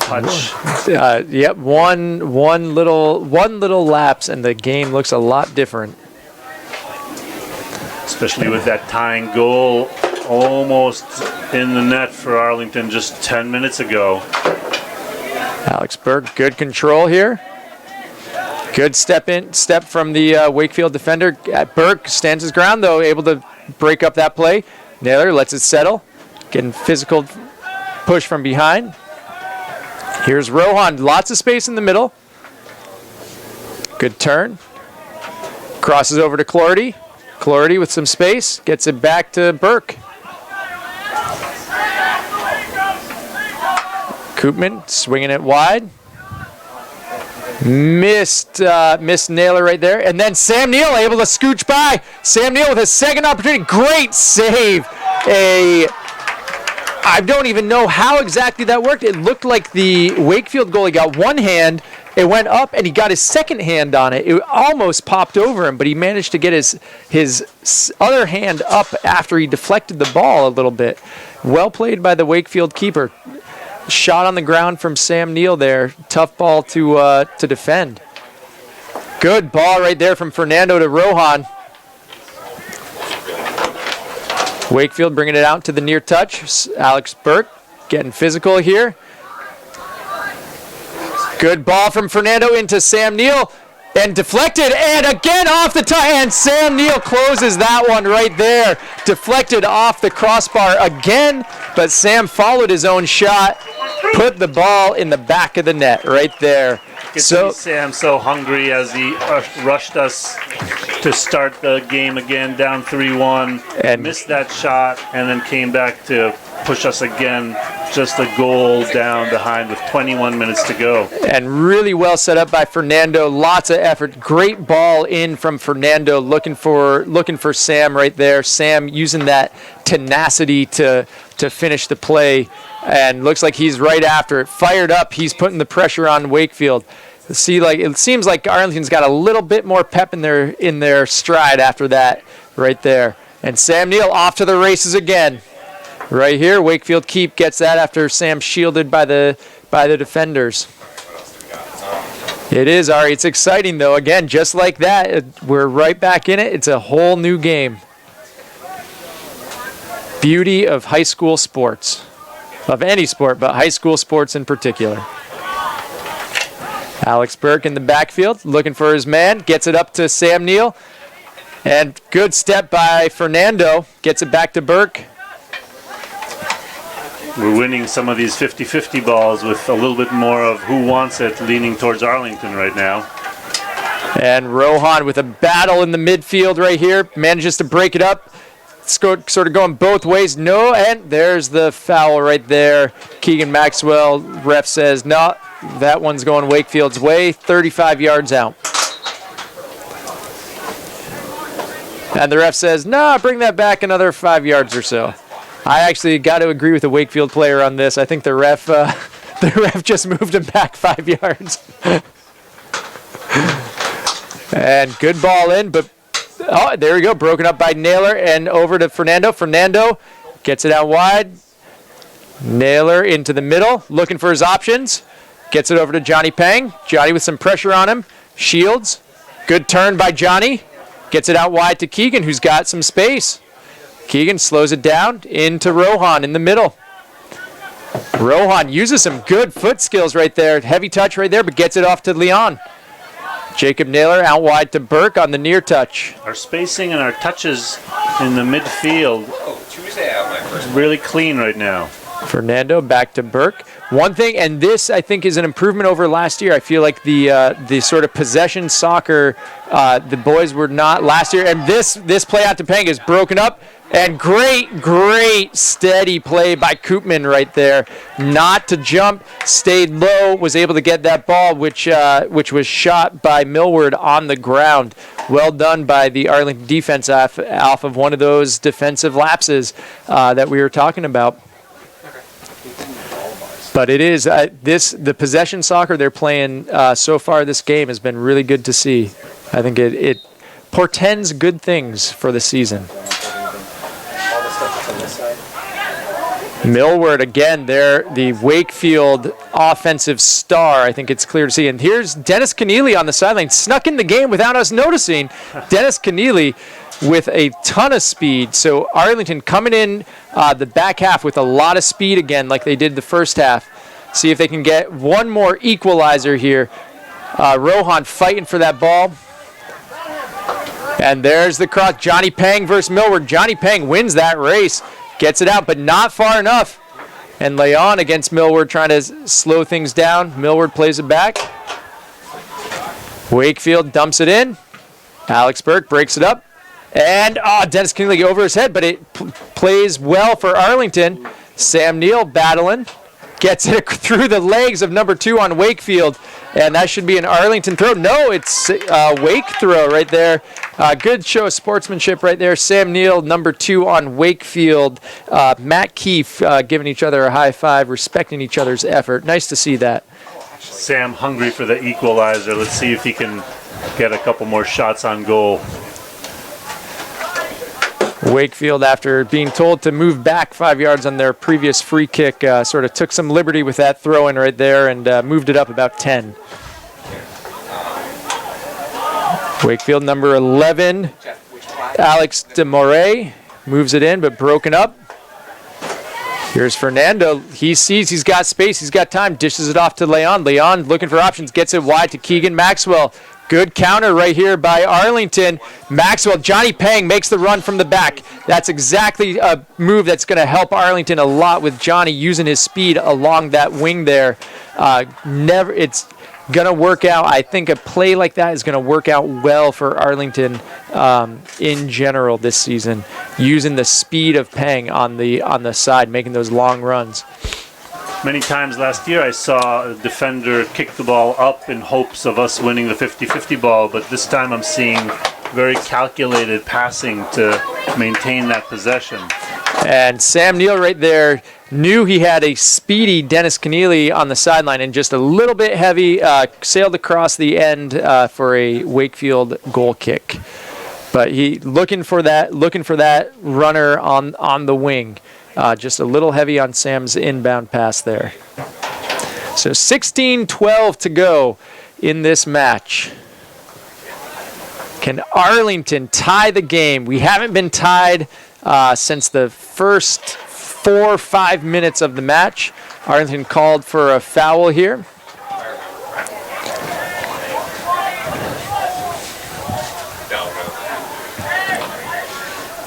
touch. Yep, one little lapse, and the game looks a lot different. Especially with that tying goal almost in the net for Arlington just 10 minutes ago. Alex Burke, good control here. Good step from the Wakefield defender. Burke stands his ground though, able to break up that play. Naylor lets it settle. Getting physical push from behind. Here's Rohan, lots of space in the middle. Good turn. Crosses over to Clordy. Clordy with some space, gets it back to Burke. Koopman swinging it wide. Missed Naylor right there. And then Sam Neal able to scooch by. Sam Neal with his second opportunity. Great save. I don't even know how exactly that worked. It looked like the Wakefield goalie got one hand. It went up, and he got his second hand on it. It almost popped over him, but he managed to get his other hand up after he deflected the ball a little bit. Well played by the Wakefield keeper. Shot on the ground from Sam Neal there. Tough ball to defend. Good ball right there from Fernando to Rohan. Wakefield bringing it out to the near touch. Alex Burke getting physical here. Good ball from Fernando into Sam Neal, and deflected, and again off the top, and Sam Neal closes that one right there. Deflected off the crossbar again, but Sam followed his own shot, put the ball in the back of the net right there. So Sam so hungry as he rushed us to start the game again, down 3-1, and missed that shot, and then came back to push us again, just a goal down behind with 21 minutes to go. And really well set up by Fernando, lots of effort, great ball in from Fernando, looking for Sam right there. Sam using that tenacity to finish the play, and looks like he's right after it. Fired up, he's putting the pressure on Wakefield. It seems like Arlington's got a little bit more pep in their stride after that right there. And Sam Neal off to the races again. Right here, Wakefield keep gets that after Sam shielded by the defenders. It is, Ari. It's exciting, though. Again, just like that, we're right back in it. It's a whole new game. Beauty of high school sports. Of any sport, but high school sports in particular. Alex Burke in the backfield, looking for his man. Gets it up to Sam Neal. And good step by Fernando. Gets it back to Burke. We're winning some of these 50-50 balls with a little bit more of who wants it leaning towards Arlington right now. And Rohan with a battle in the midfield right here. Manages to break it up. Sort of going both ways. No, and there's the foul right there. Keegan Maxwell, ref says, no, that one's going Wakefield's way. 35 yards out. And the ref says, no, bring that back another 5 yards or so. I actually got to agree with the Wakefield player on this. I think the ref just moved him back 5 yards. And good ball in, but oh, there we go. Broken up by Naylor and over to Fernando. Fernando gets it out wide. Naylor into the middle, looking for his options. Gets it over to Johnny Pang. Johnny with some pressure on him. Shields. Good turn by Johnny. Gets it out wide to Keegan, who's got some space. Keegan slows it down into Rohan in the middle. Rohan uses some good foot skills right there. Heavy touch right there, but gets it off to Leon. Jacob Naylor out wide to Burke on the near touch. Our spacing and our touches in the midfield is really clean right now. Fernando back to Burke. One thing, and this I think is an improvement over last year. I feel like the sort of possession soccer, the boys were not last year. And this play out to Pang is broken up. And great steady play by Koopman right there. Not to jump, stayed low, was able to get that ball, which was shot by Millward on the ground. Well done by the Arlington defense off of one of those defensive lapses that we were talking about. But it is the possession soccer they're playing so far this game has been really good to see. I think it portends good things for the season. Millward, again, they're the Wakefield offensive star. I think it's clear to see. And here's Dennis Keneally on the sideline. Snuck in the game without us noticing. Dennis Keneally with a ton of speed. So Arlington coming in the back half with a lot of speed again like they did the first half. See if they can get one more equalizer here. Rohan fighting for that ball. And there's the cross. Johnny Pang versus Millward. Johnny Pang wins that race. Gets it out, but not far enough. And Leon against Millward trying to slow things down. Millward plays it back. Wakefield dumps it in. Alex Burke breaks it up. And Dennis Keneally over his head, but it plays well for Arlington. Sam Neal battling. Gets it through the legs of number 2 on Wakefield. And that should be an Arlington throw. No, it's Wake throw right there. Good show of sportsmanship right there. Sam Neal, number 2 on Wakefield. Matt Keefe giving each other a high five, respecting each other's effort. Nice to see that. Sam hungry for the equalizer. Let's see if he can get a couple more shots on goal. Wakefield, after being told to move back 5 yards on their previous free kick, sort of took some liberty with that throw-in right there and moved it up about 10. Wakefield, number 11, Alex DeMoray, moves it in, but broken up. Here's Fernando. He sees he's got space, he's got time, dishes it off to Leon. Leon looking for options, gets it wide to Keegan Maxwell. Good counter right here by Arlington. Maxwell, Johnny Pang makes the run from the back. That's exactly a move that's going to help Arlington a lot with Johnny using his speed along that wing there. It's going to work out. I think a play like that is going to work out well for Arlington in general this season, using the speed of Pang on the side, making those long runs. Many times last year I saw a defender kick the ball up in hopes of us winning the 50-50 ball, but this time I'm seeing very calculated passing to maintain that possession. And Sam Neal right there knew he had a speedy Dennis Keneally on the sideline and just a little bit heavy, sailed across the end for a Wakefield goal kick. But he looking for that runner on the wing. Just a little heavy on Sam's inbound pass there. So 16-12 to go in this match. Can Arlington tie the game? We haven't been tied since the first 4 or 5 minutes of the match. Arlington called for a foul here.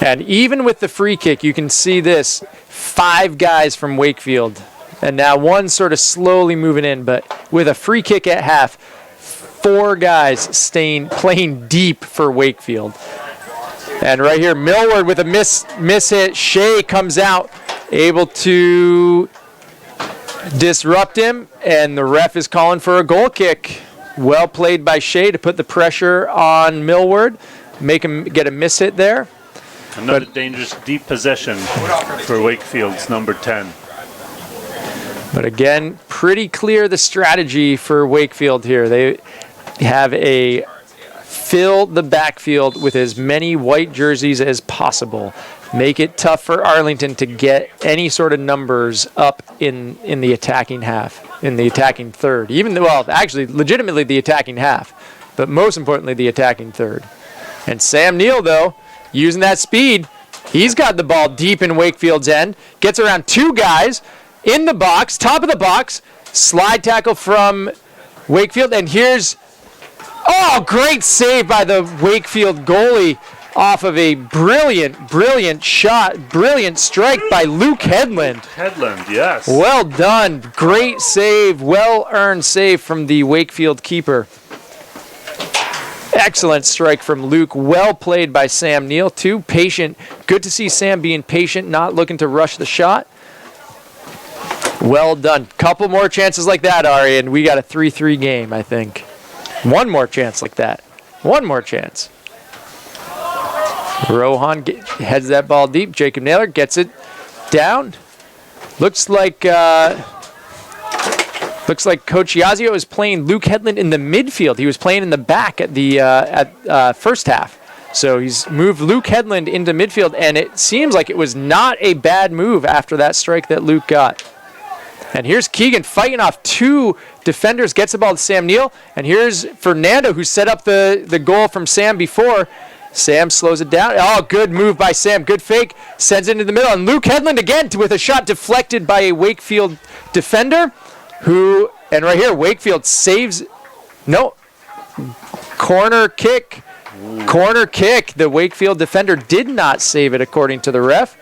And even with the free kick, you can see this. 5 guys from Wakefield. And now one sort of slowly moving in, but with a free kick at half, 4 guys playing deep for Wakefield. And right here, Millward with a miss hit. Shea comes out, able to disrupt him, and the ref is calling for a goal kick. Well played by Shea to put the pressure on Millward, make him get a miss hit there. Another dangerous deep possession for Wakefield's number 10. But again, pretty clear the strategy for Wakefield here. They have fill the backfield with as many white jerseys as possible. Make it tough for Arlington to get any sort of numbers up in the attacking half, in the attacking third. Actually, legitimately the attacking half, but most importantly, the attacking third. And Sam Neal, though, using that speed, he's got the ball deep in Wakefield's end, gets around 2 guys in the box, top of the box, slide tackle from Wakefield, and here's, great save by the Wakefield goalie off of a brilliant shot, brilliant strike by Luke Headland. Headland, yes. Well done, great save, well-earned save from the Wakefield keeper. Excellent strike from Luke. Well played by Sam Neal, too. Patient. Good to see Sam being patient, not looking to rush the shot. Well done. Couple more chances like that, Ari, and we got a 3-3 game, I think. One more chance like that. One more chance. Rohan heads that ball deep. Jacob Naylor gets it down. Looks like Coach Yazio is playing Luke Headland in the midfield. He was playing in the back at the first half. So he's moved Luke Headland into midfield, and it seems like it was not a bad move after that strike that Luke got. And here's Keegan fighting off 2 defenders, gets the ball to Sam Neal. And here's Fernando, who set up the goal from Sam before. Sam slows it down. Good move by Sam. Good fake. Sends it into the middle. And Luke Headland again with a shot deflected by a Wakefield defender. And right here, Wakefield saves. No. Corner kick. Corner kick. The Wakefield defender did not save it, according to the ref.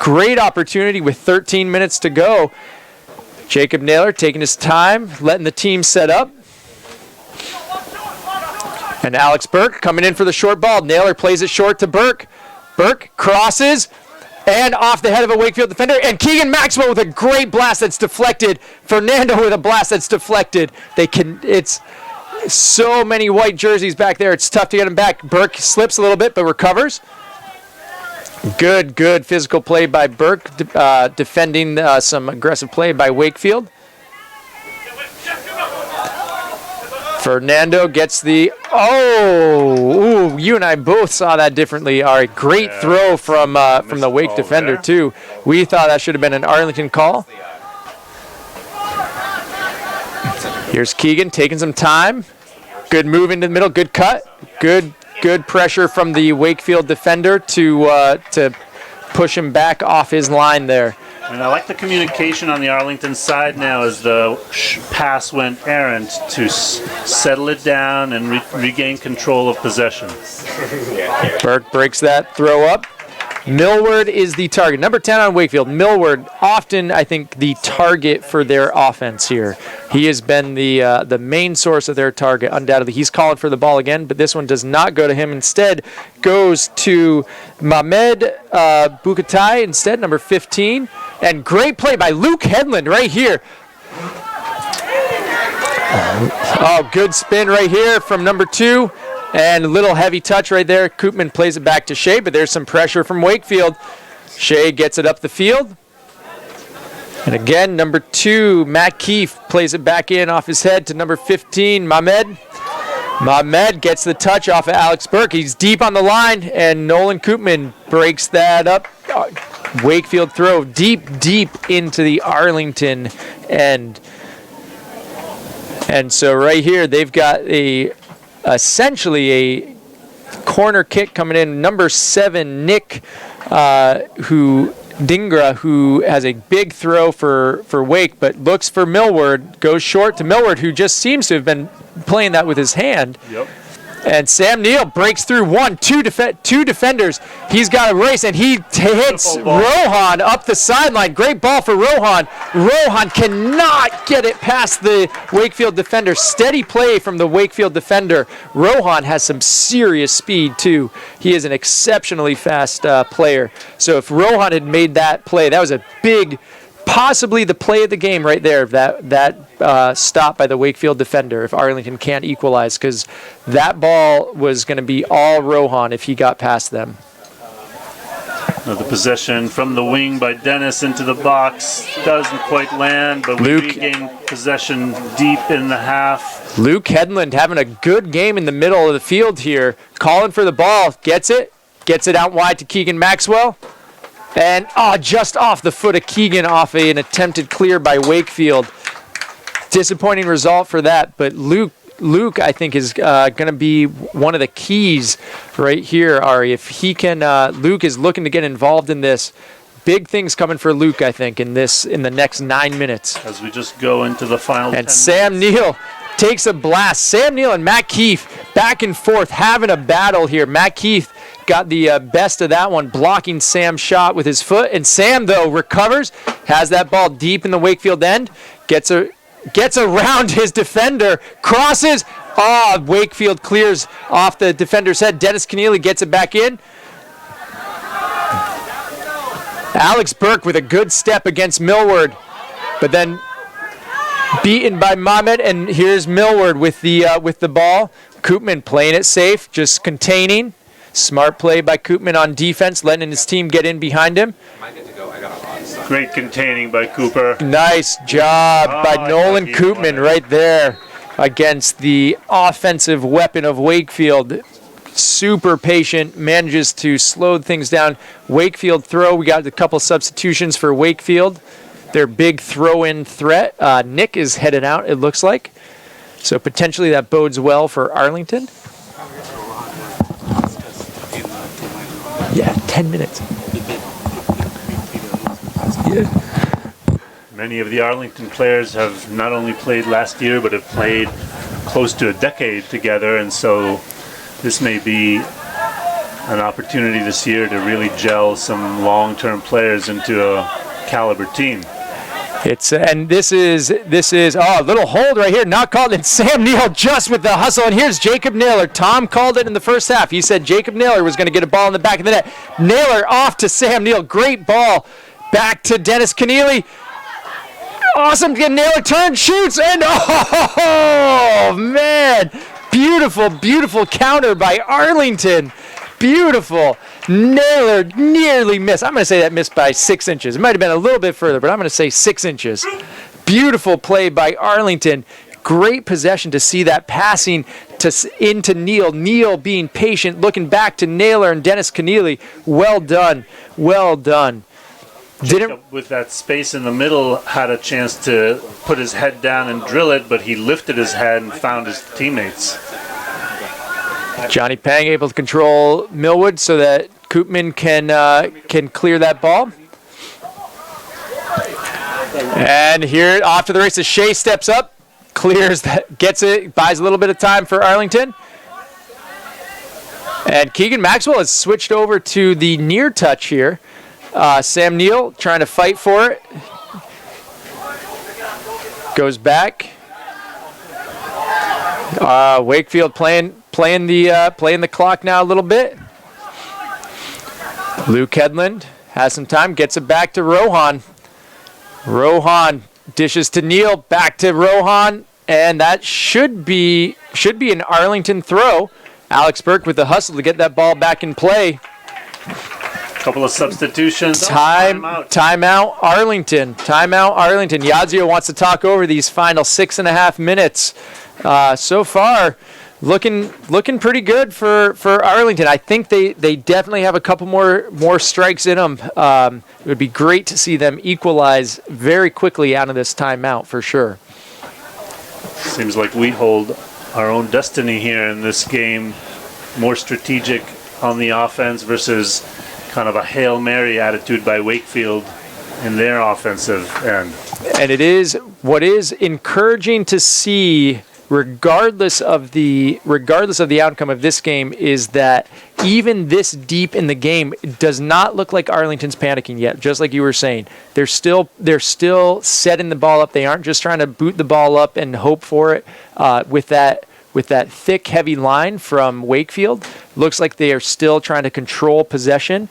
Great opportunity with 13 minutes to go. Jacob Naylor taking his time, letting the team set up. And Alex Burke coming in for the short ball. Naylor plays it short to Burke. Burke crosses. And off the head of a Wakefield defender. And Keegan Maxwell with a great blast that's deflected. Fernando with a blast that's deflected. It's so many white jerseys back there. It's tough to get them back. Burke slips a little bit, but recovers. Good physical play by Burke, defending some aggressive play by Wakefield. Fernando gets you and I both saw that differently. All right, great throw from the Wake defender, too. We thought that should have been an Arlington call. Here's Keegan taking some time. Good move into the middle, good cut. Good pressure from the Wakefield defender to push him back off his line there. And I like the communication on the Arlington side now as the pass went errant to settle it down and regain control of possession. Burke breaks that throw up. Millward is the target. Number 10 on Wakefield. Millward, often, I think, the target for their offense here. He has been the main source of their target, undoubtedly. He's calling for the ball again, but this one does not go to him. Instead, goes to Mehmed Bukatai instead, number 15. And great play by Luke Headland right here. Good spin right here from number 2. And a little heavy touch right there. Koopman plays it back to Shea, but there's some pressure from Wakefield. Shea gets it up the field. And again, number 2, Matt Keefe, plays it back in off his head to number 15, Mehmed. Mehmed gets the touch off of Alex Burke. He's deep on the line, and Nolan Koopman breaks that up. Wakefield throw deep into the Arlington end. And so right here, they've got essentially a corner kick coming in. Number 7, Nick, Dingra, who has a big throw for Wake, but looks for Millward, goes short to Millward, who just seems to have been playing that with his hand. Yep. And Sam Neal breaks through two defenders. He's got a race, and he hits Rohan up the sideline. Great ball for Rohan. Rohan cannot get it past the Wakefield defender. Steady play from the Wakefield defender. Rohan has some serious speed, too. He is an exceptionally fast player. So if Rohan had made that play, that was a big, possibly the play of the game right there, that stop by the Wakefield defender if Arlington can't equalize, because that ball was going to be all Rohan if he got past them. The possession from the wing by Dennis into the box doesn't quite land, but we regain possession deep in the half. Luke Hedlund having a good game in the middle of the field here, calling for the ball, gets it out wide to Keegan Maxwell. And just off the foot of Keegan off an attempted clear by Wakefield. Disappointing result for that, but Luke, I think, is going to be one of the keys right here, Ari. If he can, Luke is looking to get involved in this. Big things coming for Luke, I think, in the next 9 minutes. As we just go into the final 10 And Sam Neal takes a blast. Sam Neal and Matt Keefe back and forth having a battle here. Matt Keefe got the best of that one, blocking Sam's shot with his foot. And Sam, though, recovers, has that ball deep in the Wakefield end, gets around his defender, crosses. Wakefield clears off the defender's head. Dennis Keneally gets it back in. Alex Burke with a good step against Millward, but then beaten by Mohamed, and here's Millward with the ball. Koopman playing it safe, just containing. Smart play by Koopman on defense, letting his team get in behind him. Great containing by Cooper. Nice job by Nolan Koopman right there against the offensive weapon of Wakefield. Super patient, manages to slow things down. Wakefield throw, we got a couple substitutions for Wakefield. Their big throw-in threat. Nick is headed out, it looks like. So potentially that bodes well for Arlington. Yeah, 10 minutes. Yeah. Many of the Arlington players have not only played last year, but have played close to a decade together, and so this may be an opportunity this year to really gel some long-term players into a caliber team. This is a little hold right here, not called, and Sam Neal just with the hustle, and here's Jacob Naylor. Tom called it in the first half. He said Jacob Naylor was going to get a ball in the back of the net. Naylor off to Sam Neal, great ball, back to Dennis Keneally. Awesome, Naylor turns, shoots, and man, beautiful counter by Arlington. Beautiful. Naylor nearly missed. I'm going to say that missed by 6 inches. It might have been a little bit further, but I'm going to say 6 inches. Beautiful play by Arlington. Great possession to see that passing into Neal. Neal being patient, looking back to Naylor and Dennis Keneally. Well done. Well done. Jacob, with that space in the middle, had a chance to put his head down and drill it, but he lifted his head and found his teammates. Johnny Pang able to control Millwood so that Koopman can clear that ball. And here, off to the races, Shea steps up, clears that, gets it, buys a little bit of time for Arlington. And Keegan Maxwell has switched over to the near touch here. Sam Neal trying to fight for it. Goes back. Wakefield playing the clock now a little bit. Luke Hedlund has some time, gets it back to Rohan. Rohan dishes to Neal, back to Rohan, and that should be an Arlington throw. Alex Burke with the hustle to get that ball back in play. Couple of substitutions. Timeout Arlington. Yazio wants to talk over these final 6.5 minutes. So far, looking pretty good for Arlington. I think they definitely have a couple more strikes in them. It would be great to see them equalize very quickly out of this timeout for sure. Seems like we hold our own destiny here in this game. More strategic on the offense versus kind of a Hail Mary attitude by Wakefield in their offensive end. And it is what is encouraging to see, regardless of the outcome of this game, is that even this deep in the game, it does not look like Arlington's panicking yet. Just like you were saying, they're still setting the ball up. They aren't just trying to boot the ball up and hope for it. With that thick, heavy line from Wakefield, looks like they are still trying to control possession,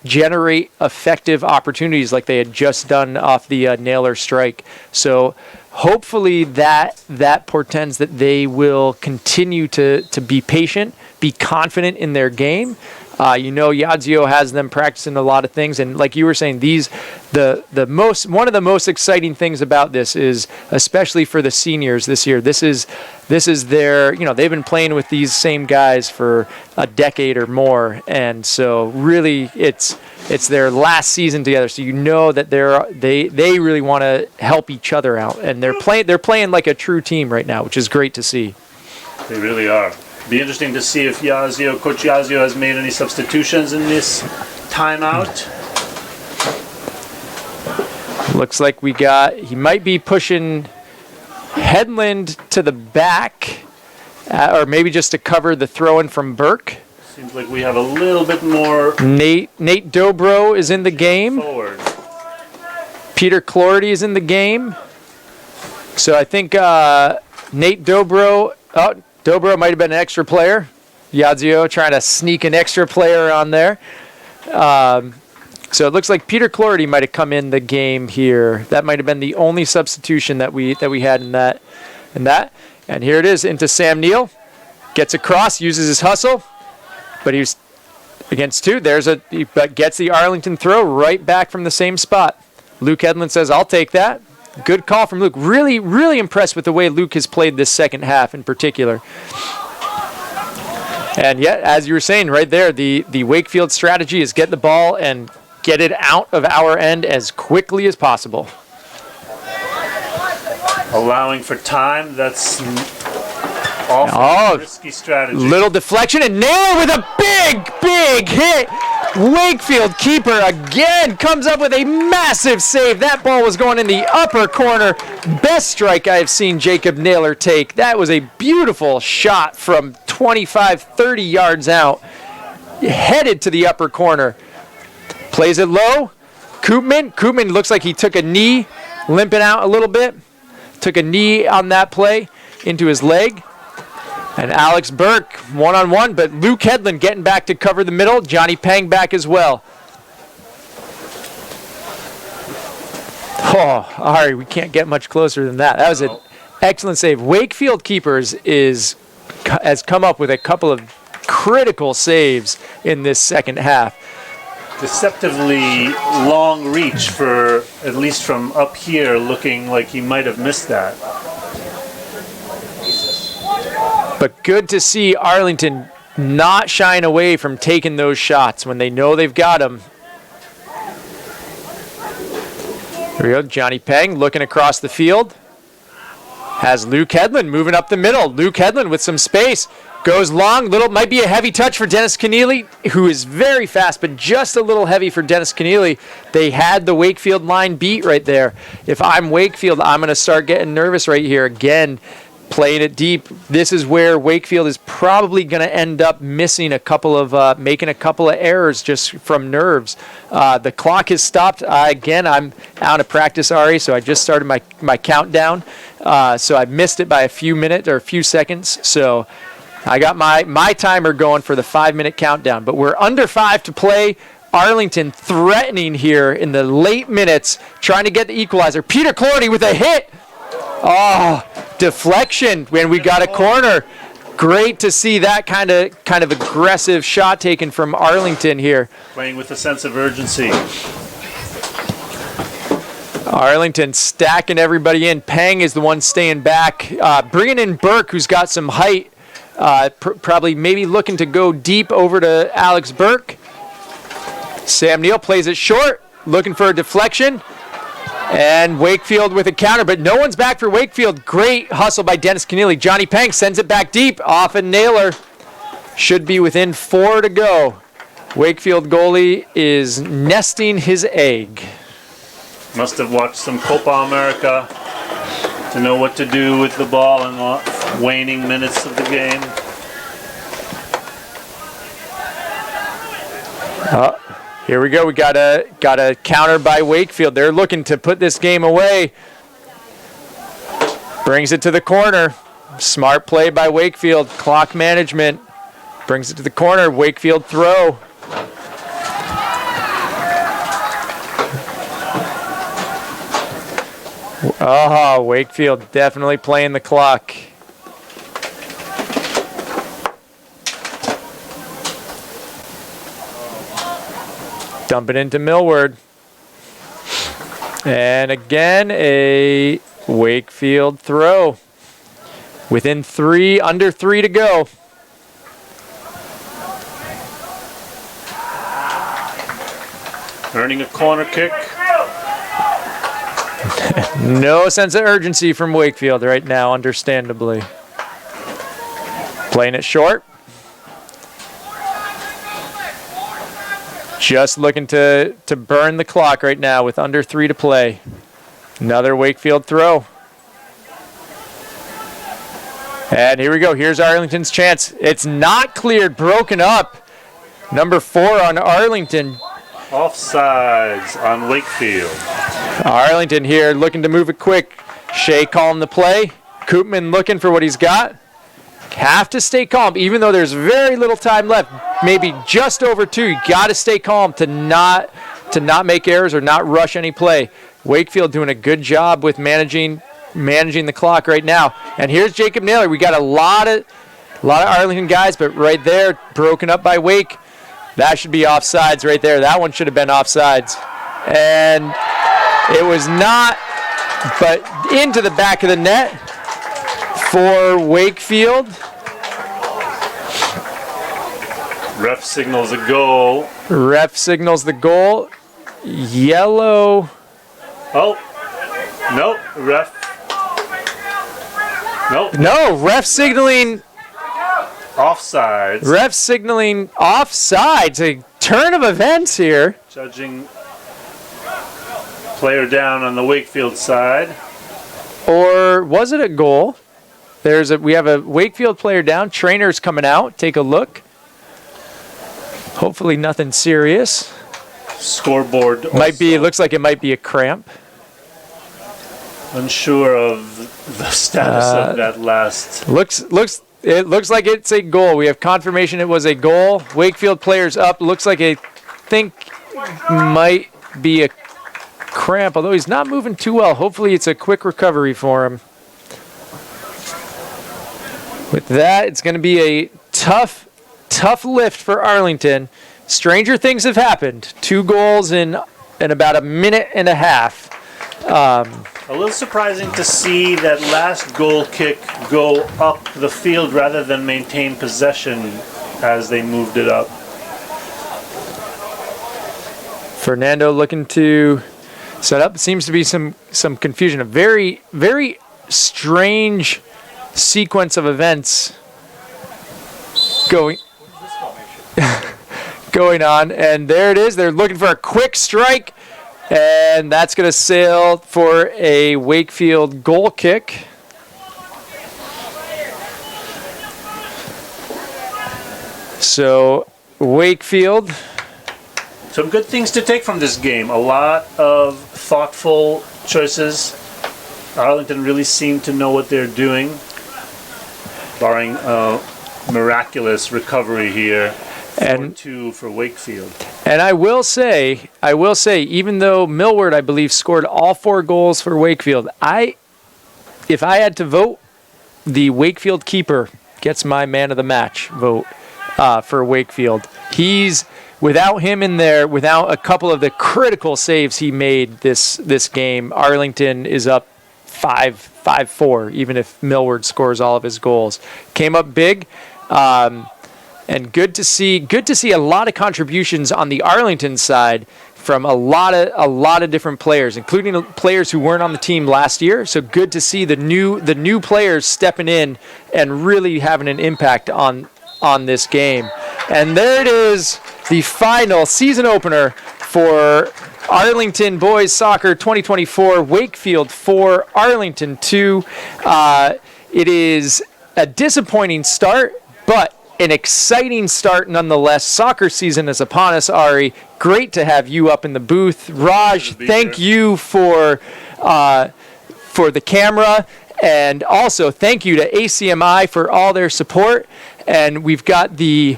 generate effective opportunities like they had just done off the Naylor strike. So hopefully that portends that they will continue to be patient, be confident in their game. Yadzio has them practicing a lot of things, and like you were saying, one of the most exciting things about this is, especially for the seniors this year, this is their, they've been playing with these same guys for a decade or more, and so really it's their last season together. So that they really want to help each other out, and they're playing like a true team right now, which is great to see. They really are. Be interesting to see if Coach Yazio has made any substitutions in this timeout. Looks like he might be pushing Headland to the back, or maybe just to cover the throw-in from Burke. Seems like we have a little bit more. Nate Dobro is in the game. Forward. Peter Clordy is in the game. So I think Nate Dobro. Dobro might have been an extra player. Yadzio trying to sneak an extra player on there. So it looks like Peter Clordy might have come in the game here. That might have been the only substitution that we had in that. And here it is into Sam Neal. Gets across, uses his hustle, but he's against two. But gets the Arlington throw right back from the same spot. Luke Edlund says, "I'll take that." Good call from Luke. Really, really impressed with the way Luke has played this second half in particular. And yet, as you were saying right there, the Wakefield strategy is get the ball and get it out of our end as quickly as possible. Allowing for time, that's awful risky strategy. Little deflection, and Naylor with a big hit. Wakefield keeper again comes up with a massive save. That ball was going in the upper corner. Best strike I've seen Jacob Naylor take. That was a beautiful shot from 25, 30 yards out. Headed to the upper corner. Plays it low. Koopman looks like he took a knee, limping out a little bit. Took a knee on that play into his leg. And Alex Burke, one-on-one, but Luke Headland getting back to cover the middle. Johnny Pang back as well. Oh, Ari, we can't get much closer than that. That was an excellent save. Wakefield Keepers has come up with a couple of critical saves in this second half. Deceptively long reach for, at least from up here, looking like he might have missed that. But good to see Arlington not shying away from taking those shots when they know they've got them. Here we go, Johnny Peng looking across the field. Has Luke Headland moving up the middle. Luke Headland with some space. Goes long, might be a heavy touch for Dennis Keneally, who is very fast, but just a little heavy for Dennis Keneally. They had the Wakefield line beat right there. If I'm Wakefield, I'm going to start getting nervous right here. Again, playing it deep. This is where Wakefield is probably going to end up missing making a couple of errors just from nerves. The clock has stopped. Again, I'm out of practice, Ari, so I just started my countdown. So I missed it by a few minutes or a few seconds. So I got my timer going for the 5-minute countdown, but we're under 5 to play. Arlington threatening here in the late minutes, trying to get the equalizer. Peter Clordy with a hit. Oh, deflection when we got a corner. Great to see that kind of aggressive shot taken from Arlington here. Playing with a sense of urgency. Arlington stacking everybody in. Peng is the one staying back. Bringing in Burke, who's got some height. Probably maybe looking to go deep over to Alex Burke. Sam Neal plays it short, looking for a deflection. And Wakefield with a counter, but no one's back for Wakefield. Great hustle by Dennis Keneally. Johnny Peng sends it back deep off a nailer. Should be within 4 to go. Wakefield goalie is nesting his egg. Must have watched some Copa America to know what to do with the ball in the waning minutes of the game. Here we go. We got a counter by Wakefield. They're looking to put this game away. Brings it to the corner. Smart play by Wakefield. Clock management. Brings it to the corner. Wakefield throw. Oh, Wakefield definitely playing the clock. Dump it into Millward. And again, a Wakefield throw. Within 3, under 3 to go. Earning a corner kick. No sense of urgency from Wakefield right now, understandably. Playing it short. Just looking to burn the clock right now with under 3 to play. Another Wakefield throw. And here we go. Here's Arlington's chance. It's not cleared, broken up. Number 4 on Arlington. Offsides on Wakefield. Arlington here looking to move it quick. Shea calling the play. Koopman looking for what he's got. Have to stay calm, even though there's very little time left. Maybe just over 2. You got to stay calm to not make errors or not rush any play. Wakefield doing a good job with managing the clock right now. And here's Jacob Naylor. We got a lot of Arlington guys, but right there, broken up by Wake. That should be offsides right there. That one should have been offsides. And it was not, but into the back of the net for Wakefield. Ref signals a goal. Ref signals the goal. Yellow. Oh, no, ref. Nope. No, ref signaling. Offsides. Ref signaling offsides. A turn of events here. Judging player down on the Wakefield side. Or was it a goal? We have a Wakefield player down. Trainer's coming out. Take a look. Hopefully nothing serious. Scoreboard. Looks like it might be a cramp. Unsure of the status of that last. It looks like it's a goal. We have confirmation it was a goal. Wakefield players up. Looks like might be a cramp, although he's not moving too well. Hopefully it's a quick recovery for him. With that, it's going to be a tough lift for Arlington. Stranger things have happened. 2 goals in about a minute and a half. A little surprising to see that last goal kick go up the field rather than maintain possession as they moved it up. Fernando looking to set up. Seems to be some confusion. A very, very strange sequence of events going on. And there it is. They're looking for a quick strike. And that's going to sail for a Wakefield goal kick. So, Wakefield. Some good things to take from this game. A lot of thoughtful choices. Arlington really seemed to know what they're doing, barring a miraculous recovery here. And 4-2 for Wakefield. And I will say, even though Millward, I believe, scored all 4 goals for Wakefield, if I had to vote, the Wakefield keeper gets my man of the match vote for Wakefield. Without him in there, without a couple of the critical saves he made this game, Arlington is up 5-4, even if Millward scores all of his goals. Came up big. And good to see a lot of contributions on the Arlington side from a lot of different players, including players who weren't on the team last year. So good to see the new players stepping in and really having an impact on this game. And there it is, the final season opener for Arlington Boys Soccer 2024, Wakefield 4, Arlington 2. It is a disappointing start, but an exciting start nonetheless. Soccer season is upon us, Ari. Great to have you up in the booth. Raj, thank you for the camera, and also thank you to ACMi for all their support. And we've got the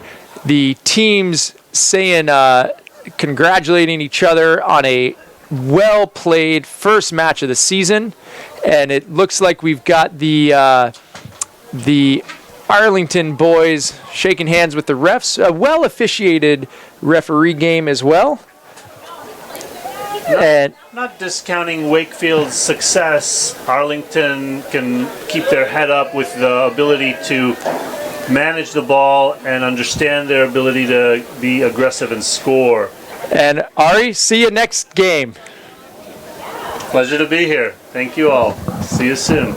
teams saying, congratulating each other on a well-played first match of the season. And it looks like we've got the Arlington boys shaking hands with the refs. A well-officiated referee game as well. Not discounting Wakefield's success, Arlington can keep their head up with the ability to manage the ball and understand their ability to be aggressive and score. And Ari, see you next game. Pleasure to be here. Thank you all. See you soon.